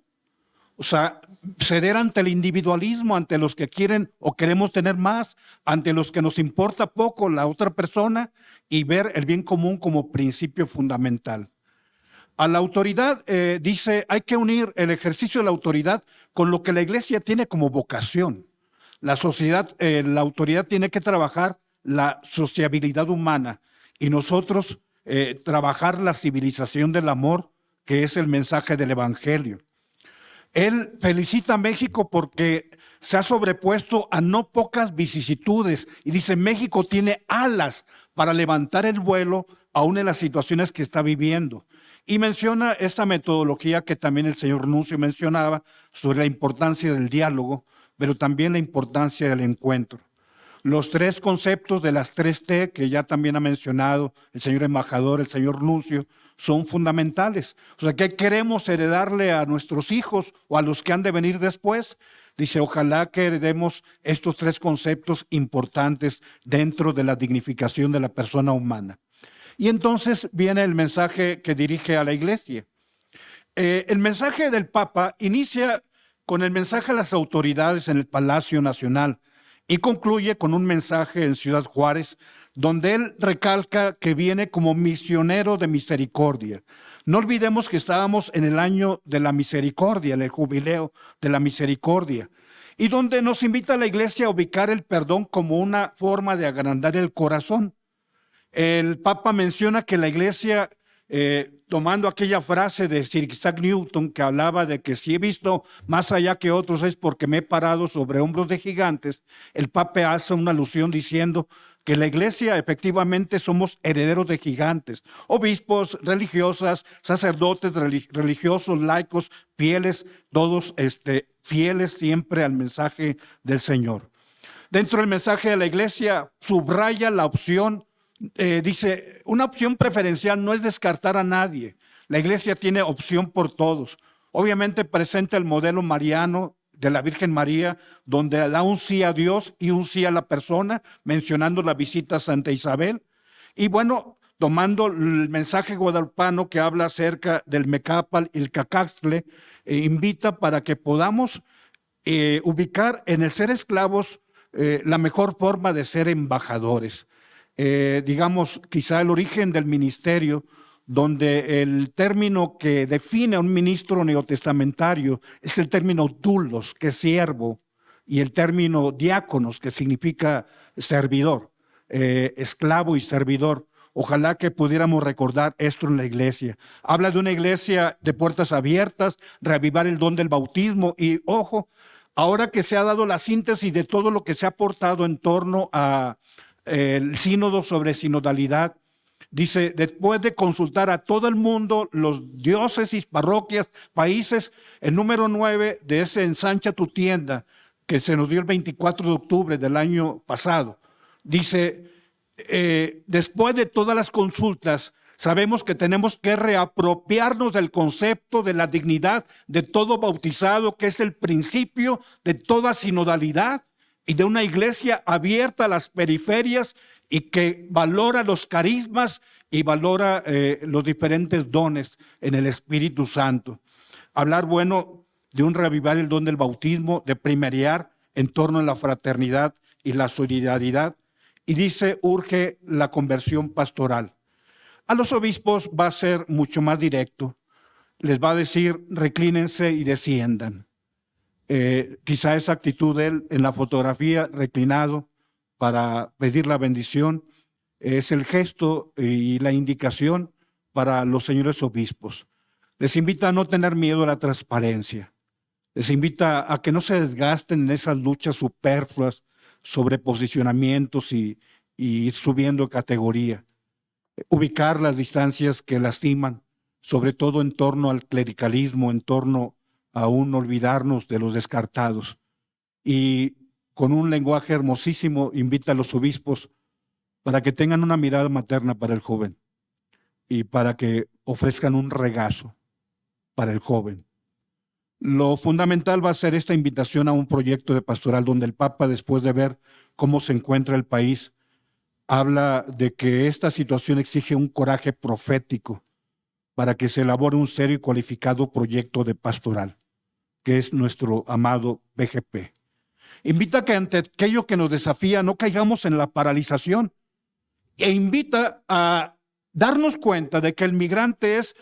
O sea, ceder ante el individualismo, ante los que quieren o queremos tener más, ante los que nos importa poco la otra persona y ver el bien común como principio fundamental. A la autoridad dice, hay que unir el ejercicio de la autoridad con lo que la Iglesia tiene como vocación. La sociedad, la autoridad tiene que trabajar la sociabilidad humana y nosotros trabajar la civilización del amor, que es el mensaje del Evangelio. Él felicita a México porque se ha sobrepuesto a no pocas vicisitudes y dice, México tiene alas para levantar el vuelo aún en las situaciones que está viviendo. Y menciona esta metodología que también el señor Nuncio mencionaba sobre la importancia del diálogo, pero también la importancia del encuentro. Los tres conceptos de las 3T que ya también ha mencionado el señor embajador, el señor Nuncio, son fundamentales. O sea, ¿qué queremos heredarle a nuestros hijos o a los que han de venir después? Dice, ojalá que heredemos estos 3 conceptos importantes dentro de la dignificación de la persona humana. Y entonces viene el mensaje que dirige a la iglesia. El mensaje del Papa inicia con el mensaje a las autoridades en el Palacio Nacional y concluye con un mensaje en Ciudad Juárez, donde él recalca que viene como misionero de misericordia. No olvidemos que estábamos en el año de la misericordia, en el jubileo de la misericordia, y donde nos invita a la iglesia a ubicar el perdón como una forma de agrandar el corazón. El Papa menciona que la iglesia, tomando aquella frase de Sir Isaac Newton que hablaba de que si he visto más allá que otros es porque me he parado sobre hombros de gigantes, el Papa hace una alusión diciendo que la iglesia efectivamente somos herederos de gigantes, obispos, religiosas, sacerdotes, religiosos, laicos, fieles, todos fieles siempre al mensaje del Señor. Dentro del mensaje de la iglesia subraya la opción. Dice, una opción preferencial no es descartar a nadie. La iglesia tiene opción por todos. Obviamente presenta el modelo mariano de la Virgen María, donde da un sí a Dios y un sí a la persona, mencionando la visita a Santa Isabel. Y bueno, tomando el mensaje guadalupano que habla acerca del Mecápal y el Cacaxtle, invita para que podamos ubicar en el ser esclavos la mejor forma de ser embajadores. Digamos, quizá el origen del ministerio, donde el término que define a un ministro neotestamentario es el término doulos, que es siervo, y el término diáconos, que significa servidor, esclavo y servidor. Ojalá que pudiéramos recordar esto en la iglesia. Habla de una iglesia de puertas abiertas, reavivar el don del bautismo y, ojo, ahora que se ha dado la síntesis de todo lo que se ha aportado en torno a el sínodo sobre sinodalidad, dice, después de consultar a todo el mundo, los diócesis, parroquias, países, el número 9 de ese Ensancha tu tienda, que se nos dio el 24 de octubre del año pasado, dice, después de todas las consultas, sabemos que tenemos que reapropiarnos del concepto de la dignidad de todo bautizado, que es el principio de toda sinodalidad, y de una iglesia abierta a las periferias y que valora los carismas y valora los diferentes dones en el Espíritu Santo. Hablar, bueno, de un reavivar el don del bautismo, de primeriar en torno a la fraternidad y la solidaridad. Y dice, urge la conversión pastoral. A los obispos va a ser mucho más directo. Les va a decir, reclínense y desciendan. Quizá esa actitud de él en la fotografía reclinado para pedir la bendición es el gesto y la indicación para los señores obispos. Les invita a no tener miedo a la transparencia. Les invita a que no se desgasten en esas luchas superfluas sobre posicionamientos y ir subiendo categoría. Ubicar las distancias que lastiman, sobre todo en torno al clericalismo, en torno aún olvidarnos de los descartados. Y con un lenguaje hermosísimo invita a los obispos para que tengan una mirada materna para el joven y para que ofrezcan un regazo para el joven. Lo fundamental va a ser esta invitación a un proyecto de pastoral donde el Papa, después de ver cómo se encuentra el país, habla de que esta situación exige un coraje profético para que se elabore un serio y cualificado proyecto de pastoral, que es nuestro amado BGP. Invita a que ante aquello que nos desafía no caigamos en la paralización e invita a darnos cuenta de que el migrante es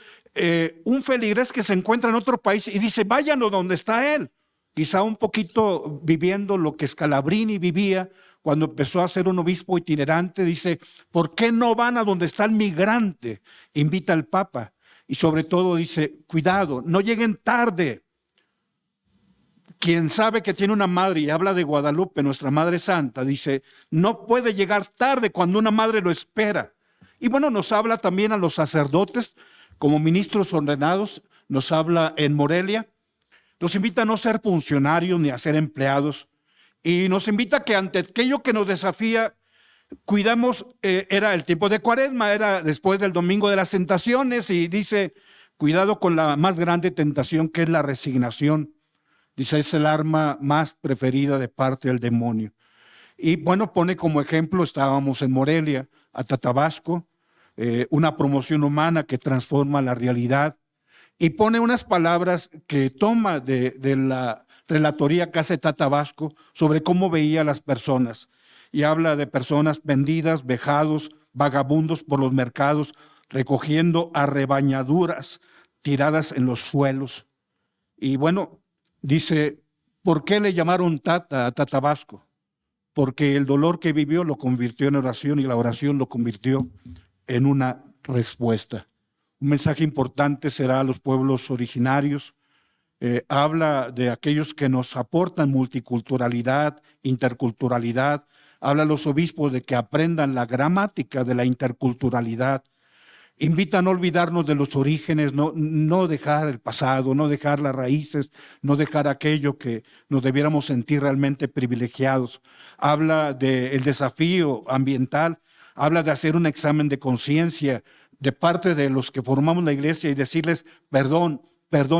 un feligrés que se encuentra en otro país y dice, váyanos donde está él. Quizá un poquito viviendo lo que Scalabrini vivía cuando empezó a ser un obispo itinerante, dice, ¿por qué no van a donde está el migrante? Invita al Papa y sobre todo dice, cuidado, no lleguen tarde. Quien sabe que tiene una madre y habla de Guadalupe, nuestra Madre Santa, dice, no puede llegar tarde cuando una madre lo espera. Y bueno, nos habla también a los sacerdotes como ministros ordenados, nos habla en Morelia, nos invita a no ser funcionarios ni a ser empleados y nos invita a que ante aquello que nos desafía cuidamos, era el tiempo de Cuaresma, era después del Domingo de las Tentaciones, y dice, cuidado con la más grande tentación, que es la resignación. Dice, es el arma más preferida de parte del demonio. Y bueno, pone como ejemplo, estábamos en Morelia, Tabasco, una promoción humana que transforma la realidad, y pone unas palabras que toma de la relatoría que hace Tabasco sobre cómo veía a las personas. Y habla de personas vendidas, vejados, vagabundos por los mercados, recogiendo arrebañaduras tiradas en los suelos. Y bueno, dice, ¿por qué le llamaron Tata a Tabasco? Porque el dolor que vivió lo convirtió en oración y la oración lo convirtió en una respuesta. Un mensaje importante será a los pueblos originarios. Habla de aquellos que nos aportan multiculturalidad, interculturalidad. Habla a los obispos de que aprendan la gramática de la interculturalidad. Invita a no olvidarnos de los orígenes, no dejar el pasado, no dejar las raíces, no dejar aquello que nos debiéramos sentir realmente privilegiados. Habla del desafío ambiental, habla de hacer un examen de conciencia de parte de los que formamos la iglesia y decirles perdón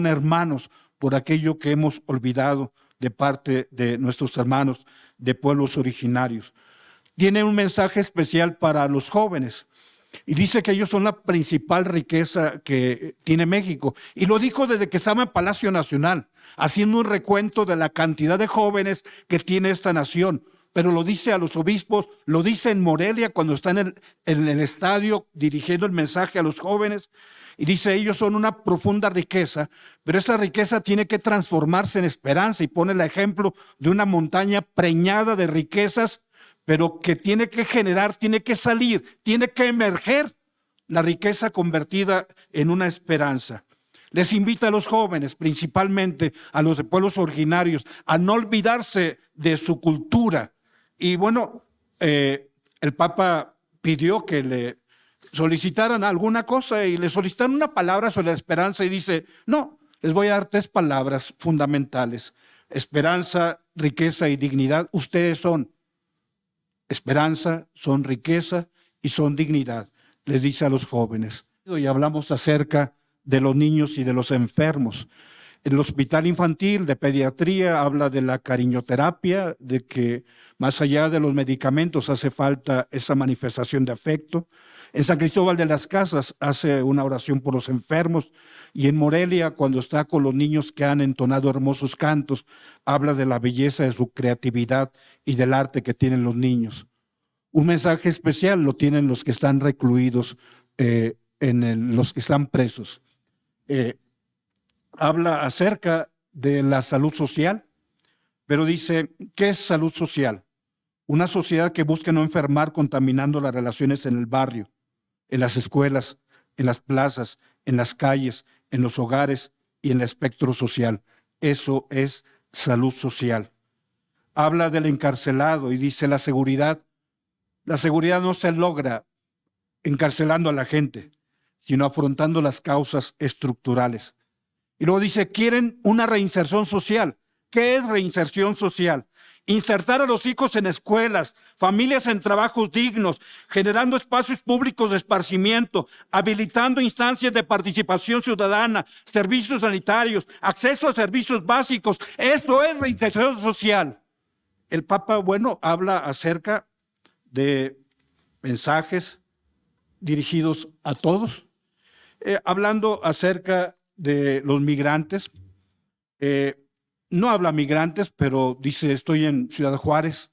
hermanos por aquello que hemos olvidado de parte de nuestros hermanos de pueblos originarios. Tiene un mensaje especial para los jóvenes. Y dice que ellos son la principal riqueza que tiene México. Y lo dijo desde que estaba en Palacio Nacional, haciendo un recuento de la cantidad de jóvenes que tiene esta nación. Pero lo dice a los obispos, lo dice en Morelia cuando está en el estadio dirigiendo el mensaje a los jóvenes. Y dice, ellos son una profunda riqueza, pero esa riqueza tiene que transformarse en esperanza. Y pone el ejemplo de una montaña preñada de riquezas, pero que tiene que generar, tiene que salir, tiene que emerger la riqueza convertida en una esperanza. Les invita a los jóvenes, principalmente a los de pueblos originarios, a no olvidarse de su cultura. Y bueno, el Papa pidió que le solicitaran alguna cosa y le solicitaron una palabra sobre la esperanza y dice, no, les voy a dar 3 palabras fundamentales. Esperanza, riqueza y dignidad. Ustedes son esperanza, son riqueza y son dignidad, les dice a los jóvenes. Y hablamos acerca de los niños y de los enfermos. El hospital infantil de pediatría habla de la cariñoterapia, de que más allá de los medicamentos hace falta esa manifestación de afecto. En San Cristóbal de las Casas hace una oración por los enfermos, y en Morelia, cuando está con los niños que han entonado hermosos cantos, habla de la belleza de su creatividad y del arte que tienen los niños. Un mensaje especial lo tienen los que están recluidos, los que están presos. Habla acerca de la salud social, pero dice, ¿qué es salud social? Una sociedad que busca no enfermar contaminando las relaciones en el barrio, en las escuelas, en las plazas, en las calles, en los hogares y en el espectro social. Eso es salud social. Habla del encarcelado y dice la seguridad no se logra encarcelando a la gente, sino afrontando las causas estructurales. Y luego dice, quieren una reinserción social. ¿Qué es reinserción social? Insertar a los hijos en escuelas, familias en trabajos dignos, generando espacios públicos de esparcimiento, habilitando instancias de participación ciudadana, servicios sanitarios, acceso a servicios básicos. Esto es reinserción social. El Papa, bueno, habla acerca de mensajes dirigidos a todos, hablando acerca de los migrantes. No habla migrantes, pero dice, estoy en Ciudad Juárez,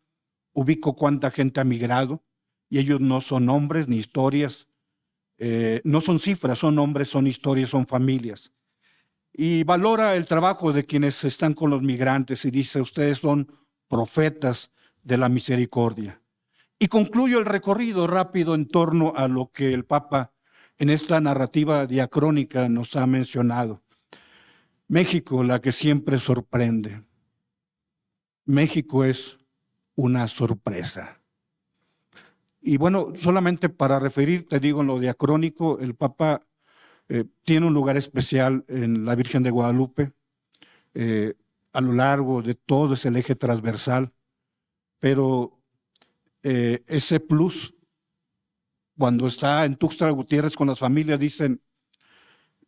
ubico cuánta gente ha migrado, y ellos no son nombres ni historias, no son cifras, son nombres, son historias, son familias. Y valora el trabajo de quienes están con los migrantes y dice, ustedes son profetas de la misericordia. Y concluyo el recorrido rápido en torno a lo que el Papa en esta narrativa diacrónica nos ha mencionado. México, la que siempre sorprende. México es una sorpresa. Y bueno, solamente para referirte, digo, en lo diacrónico, el Papa tiene un lugar especial en la Virgen de Guadalupe, a lo largo de todo ese eje transversal, pero ese plus. Cuando está en Tuxtla Gutiérrez con las familias, dicen,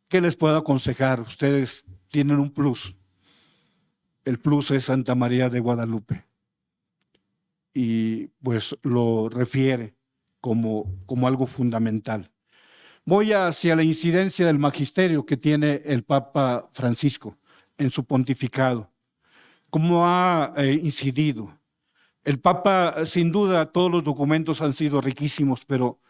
¿qué les puedo aconsejar? Ustedes tienen un plus. El plus es Santa María de Guadalupe. Y pues lo refiere como algo fundamental. Voy hacia la incidencia del magisterio que tiene el Papa Francisco en su pontificado. ¿Cómo ha incidido? El Papa, sin duda, todos los documentos han sido riquísimos, pero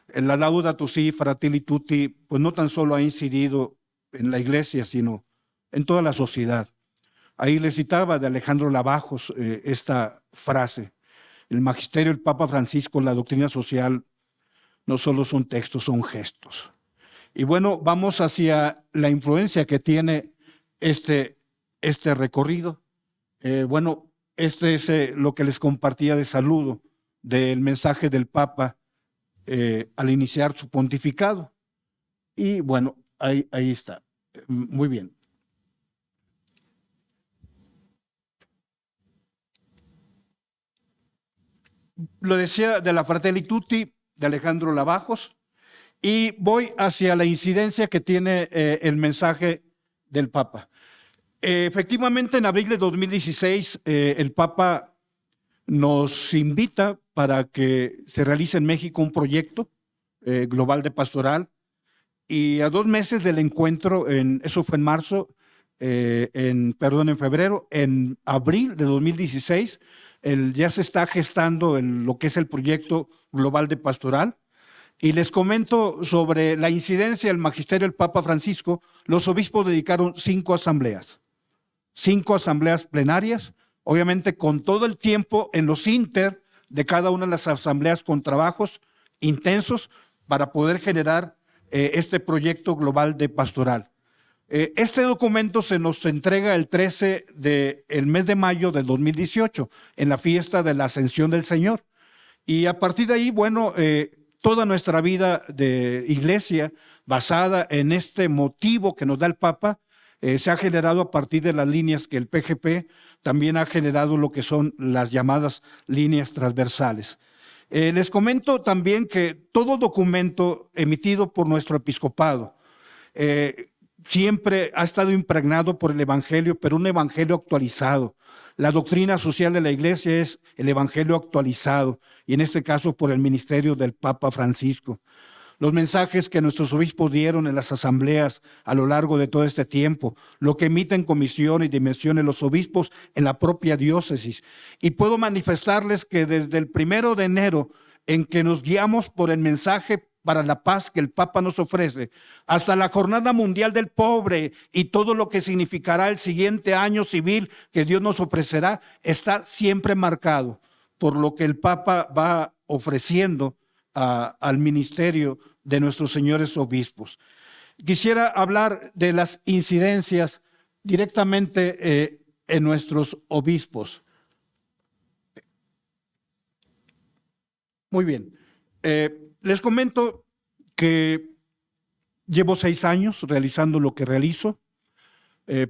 en la Laudato Si, Fratelli Tutti, pues no tan solo ha incidido en la Iglesia, sino en toda la sociedad. Ahí le citaba de Alejandro Lavajos esta frase: el magisterio del Papa Francisco, la doctrina social, no solo son textos, son gestos. Y bueno, vamos hacia la influencia que tiene este recorrido. Bueno, este es lo que les compartía de saludo del mensaje del Papa al iniciar su pontificado. Y bueno, ahí está. Muy bien. Lo decía de la Fratelli Tutti, de Alejandro Lavajos, y voy hacia la incidencia que tiene el mensaje del Papa. Efectivamente, en abril de 2016, el Papa nos invita para que se realice en México un proyecto global de pastoral, y a 2 meses del encuentro, eso fue en marzo, en febrero, en abril de 2016, ya se está gestando lo que es el proyecto global de pastoral. Y les comento sobre la incidencia del magisterio del Papa Francisco. Los obispos dedicaron 5 asambleas plenarias, obviamente con todo el tiempo en los inter de cada una de las asambleas, con trabajos intensos para poder generar este proyecto global de pastoral. Este documento se nos entrega el 13 del mes de mayo del 2018, en la fiesta de la Ascensión del Señor. Y a partir de ahí, bueno, toda nuestra vida de iglesia, basada en este motivo que nos da el Papa, se ha generado a partir de las líneas que el PGP también ha generado, lo que son las llamadas líneas transversales. Les comento también que todo documento emitido por nuestro episcopado siempre ha estado impregnado por el Evangelio, pero un Evangelio actualizado. La doctrina social de la Iglesia es el Evangelio actualizado, y en este caso por el ministerio del Papa Francisco. Los mensajes que nuestros obispos dieron en las asambleas a lo largo de todo este tiempo, lo que emiten comisión y dimensiones los obispos en la propia diócesis. Y puedo manifestarles que desde el 1 de enero, en que nos guiamos por el mensaje para la paz que el Papa nos ofrece, hasta la Jornada Mundial del Pobre y todo lo que significará el siguiente año civil que Dios nos ofrecerá, está siempre marcado por lo que el Papa va ofreciendo al ministerio de nuestros señores obispos. Quisiera hablar de las incidencias directamente en nuestros obispos. Muy bien. Les comento que llevo 6 años realizando lo que realizo.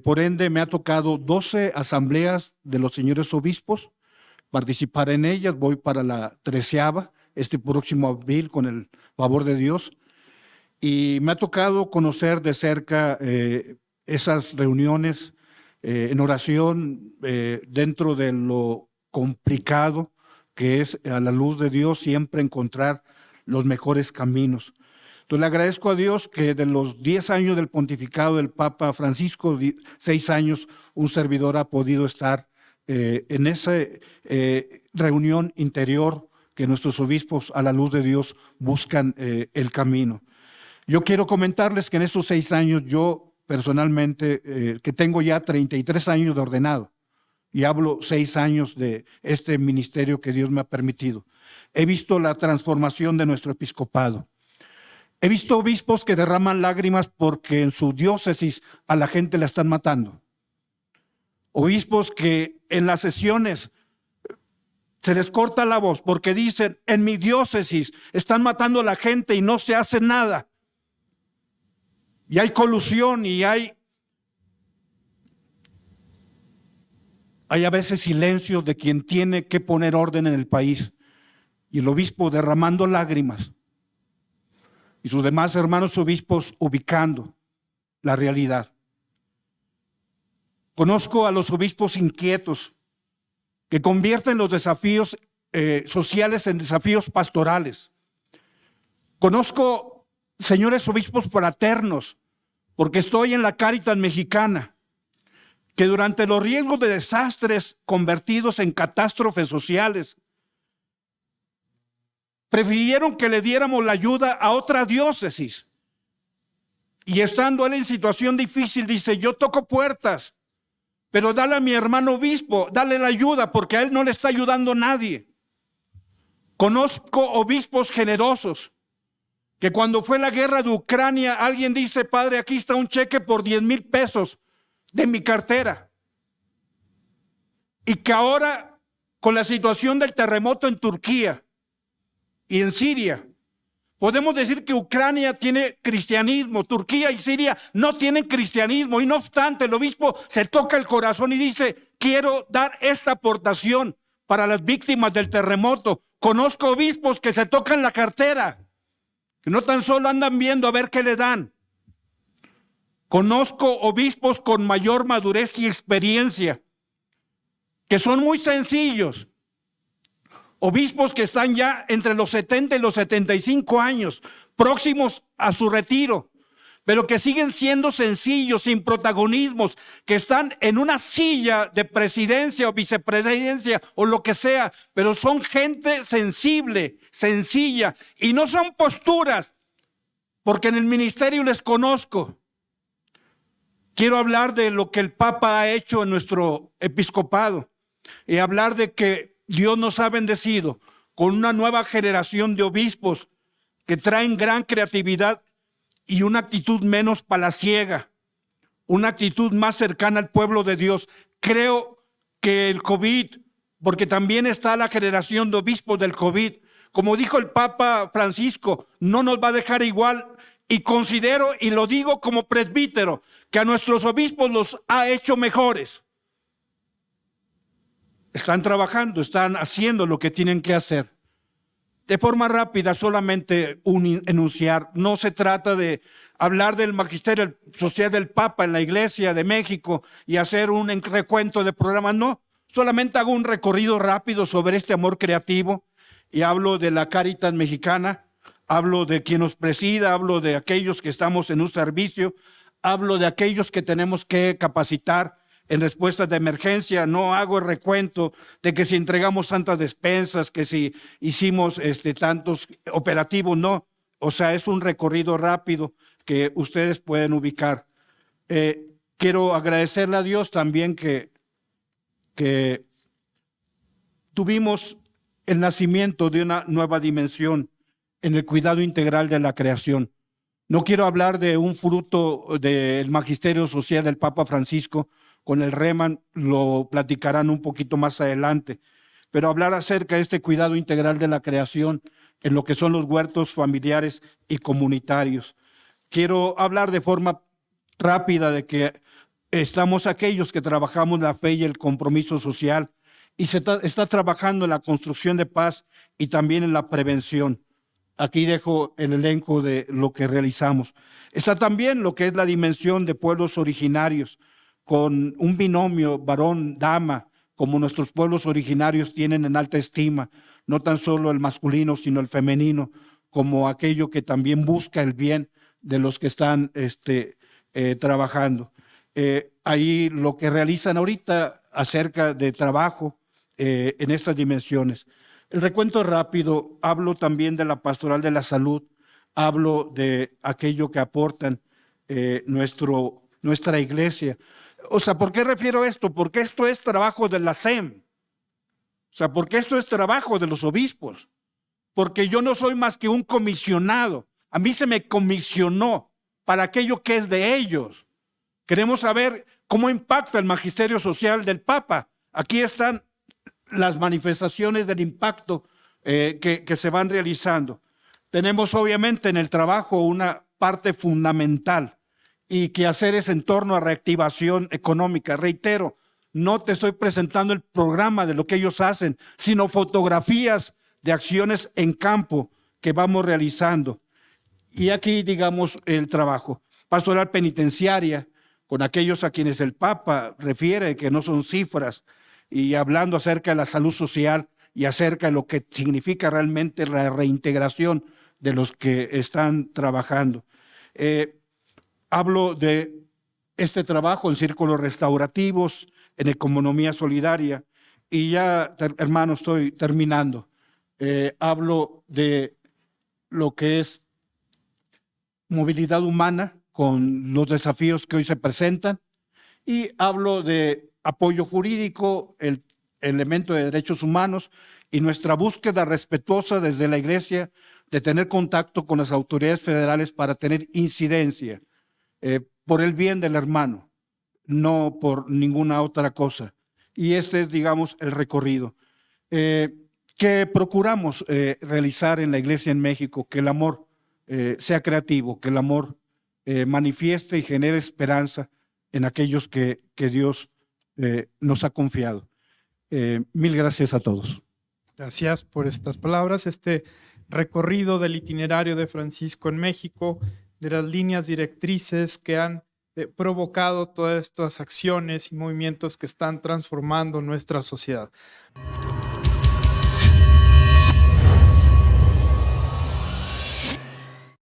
Por ende, me ha tocado 12 asambleas de los señores obispos, participar en ellas. Voy para la 13ª, este próximo abril, con el favor de Dios. Y me ha tocado conocer de cerca esas reuniones en oración, dentro de lo complicado que es, a la luz de Dios, siempre encontrar los mejores caminos. Entonces le agradezco a Dios que de los 10 años del pontificado del Papa Francisco, 6 años, un servidor ha podido estar en esa reunión interior que nuestros obispos, a la luz de Dios, buscan el camino. Yo quiero comentarles que en estos 6 años, yo personalmente, que tengo ya 33 años de ordenado, y hablo 6 años de este ministerio que Dios me ha permitido, he visto la transformación de nuestro episcopado. He visto obispos que derraman lágrimas porque en su diócesis a la gente la están matando. Obispos que en las sesiones se les corta la voz porque dicen: en mi diócesis están matando a la gente y no se hace nada. Y hay colusión y hay a veces silencio de quien tiene que poner orden en el país. y el obispo derramando lágrimas y sus demás hermanos obispos ubicando la realidad. Conozco a los obispos inquietos que convierten los desafíos sociales en desafíos pastorales. Conozco señores obispos fraternos, porque estoy en la Cáritas Mexicana, que durante los riesgos de desastres convertidos en catástrofes sociales, prefirieron que le diéramos la ayuda a otra diócesis. Y estando él en situación difícil, dice, yo toco puertas, pero dale a mi hermano obispo, dale la ayuda, porque a él no le está ayudando nadie. Conozco obispos generosos, que cuando fue la guerra de Ucrania, alguien dice, padre, aquí está un cheque por 10,000 pesos de mi cartera. Y que ahora, con la situación del terremoto en Turquía y en Siria, podemos decir que Ucrania tiene cristianismo, Turquía y Siria no tienen cristianismo, y no obstante el obispo se toca el corazón y dice, quiero dar esta aportación para las víctimas del terremoto. Conozco obispos que se tocan la cartera, que no tan solo andan viendo a ver qué le dan. Conozco obispos con mayor madurez y experiencia, que son muy sencillos. Obispos que están ya entre los 70 y los 75 años, próximos a su retiro, pero que siguen siendo sencillos, sin protagonismos, que están en una silla de presidencia o vicepresidencia o lo que sea, pero son gente sensible, sencilla, y no son posturas, porque en el ministerio les conozco. Quiero hablar de lo que el Papa ha hecho en nuestro episcopado y hablar de que Dios nos ha bendecido con una nueva generación de obispos que traen gran creatividad y una actitud menos palaciega, una actitud más cercana al pueblo de Dios. Creo que el COVID, porque también está la generación de obispos del COVID, como dijo el Papa Francisco, no nos va a dejar igual, y considero, y lo digo como presbítero, que a nuestros obispos los ha hecho mejores. Están trabajando, están haciendo lo que tienen que hacer. De forma rápida, solamente enunciar. No se trata de hablar del magisterio social del Papa en la Iglesia de México y hacer un recuento de programas. No, solamente hago un recorrido rápido sobre este amor creativo y hablo de la Cáritas Mexicana, hablo de quien nos presida, hablo de aquellos que estamos en un servicio, hablo de aquellos que tenemos que capacitar en respuestas de emergencia. No hago el recuento de que si entregamos tantas despensas, que si hicimos tantos operativos, no. O sea, es un recorrido rápido que ustedes pueden ubicar. Quiero agradecerle a Dios también que tuvimos el nacimiento de una nueva dimensión en el cuidado integral de la creación. No quiero hablar de un fruto del magisterio social del Papa Francisco, con el Reman lo platicarán un poquito más adelante, pero hablar acerca de este cuidado integral de la creación en lo que son los huertos familiares y comunitarios. Quiero hablar de forma rápida de que estamos aquellos que trabajamos la fe y el compromiso social, y se está trabajando en la construcción de paz y también en la prevención. Aquí dejo el elenco de lo que realizamos. Está también lo que es la dimensión de pueblos originarios, con un binomio varón-dama, como nuestros pueblos originarios tienen en alta estima, no tan solo el masculino, sino el femenino, como aquello que también busca el bien de los que están trabajando. Ahí lo que realizan ahorita acerca de trabajo en estas dimensiones. El recuento rápido, hablo también de la pastoral de la salud, hablo de aquello que aportan nuestra iglesia. O sea, ¿por qué refiero esto? Porque esto es trabajo de la SEM. O sea, porque esto es trabajo de los obispos. Porque yo no soy más que un comisionado. A mí se me comisionó para aquello que es de ellos. Queremos saber cómo impacta el magisterio social del Papa. Aquí están las manifestaciones del impacto que se van realizando. Tenemos obviamente en el trabajo una parte fundamental y que hacer es en torno a reactivación económica. Reitero, no te estoy presentando el programa de lo que ellos hacen, sino fotografías de acciones en campo que vamos realizando. Y aquí, digamos, el trabajo. Pastoral penitenciaria, con aquellos a quienes el Papa refiere, que no son cifras, y hablando acerca de la salud social y acerca de lo que significa realmente la reintegración de los que están trabajando. Hablo de este trabajo en círculos restaurativos, en economía solidaria, y ya, hermano, estoy terminando. Hablo de lo que es movilidad humana con los desafíos que hoy se presentan, y hablo de apoyo jurídico, el elemento de derechos humanos y nuestra búsqueda respetuosa desde la Iglesia de tener contacto con las autoridades federales para tener incidencia por el bien del hermano, no por ninguna otra cosa. Y este es, digamos, el recorrido que procuramos realizar en la Iglesia en México, que el amor sea creativo, que el amor manifieste y genere esperanza en aquellos que Dios nos ha confiado. Mil gracias a todos. Gracias por estas palabras. Este recorrido del itinerario de Francisco en México, de las líneas directrices que han provocado todas estas acciones y movimientos que están transformando nuestra sociedad.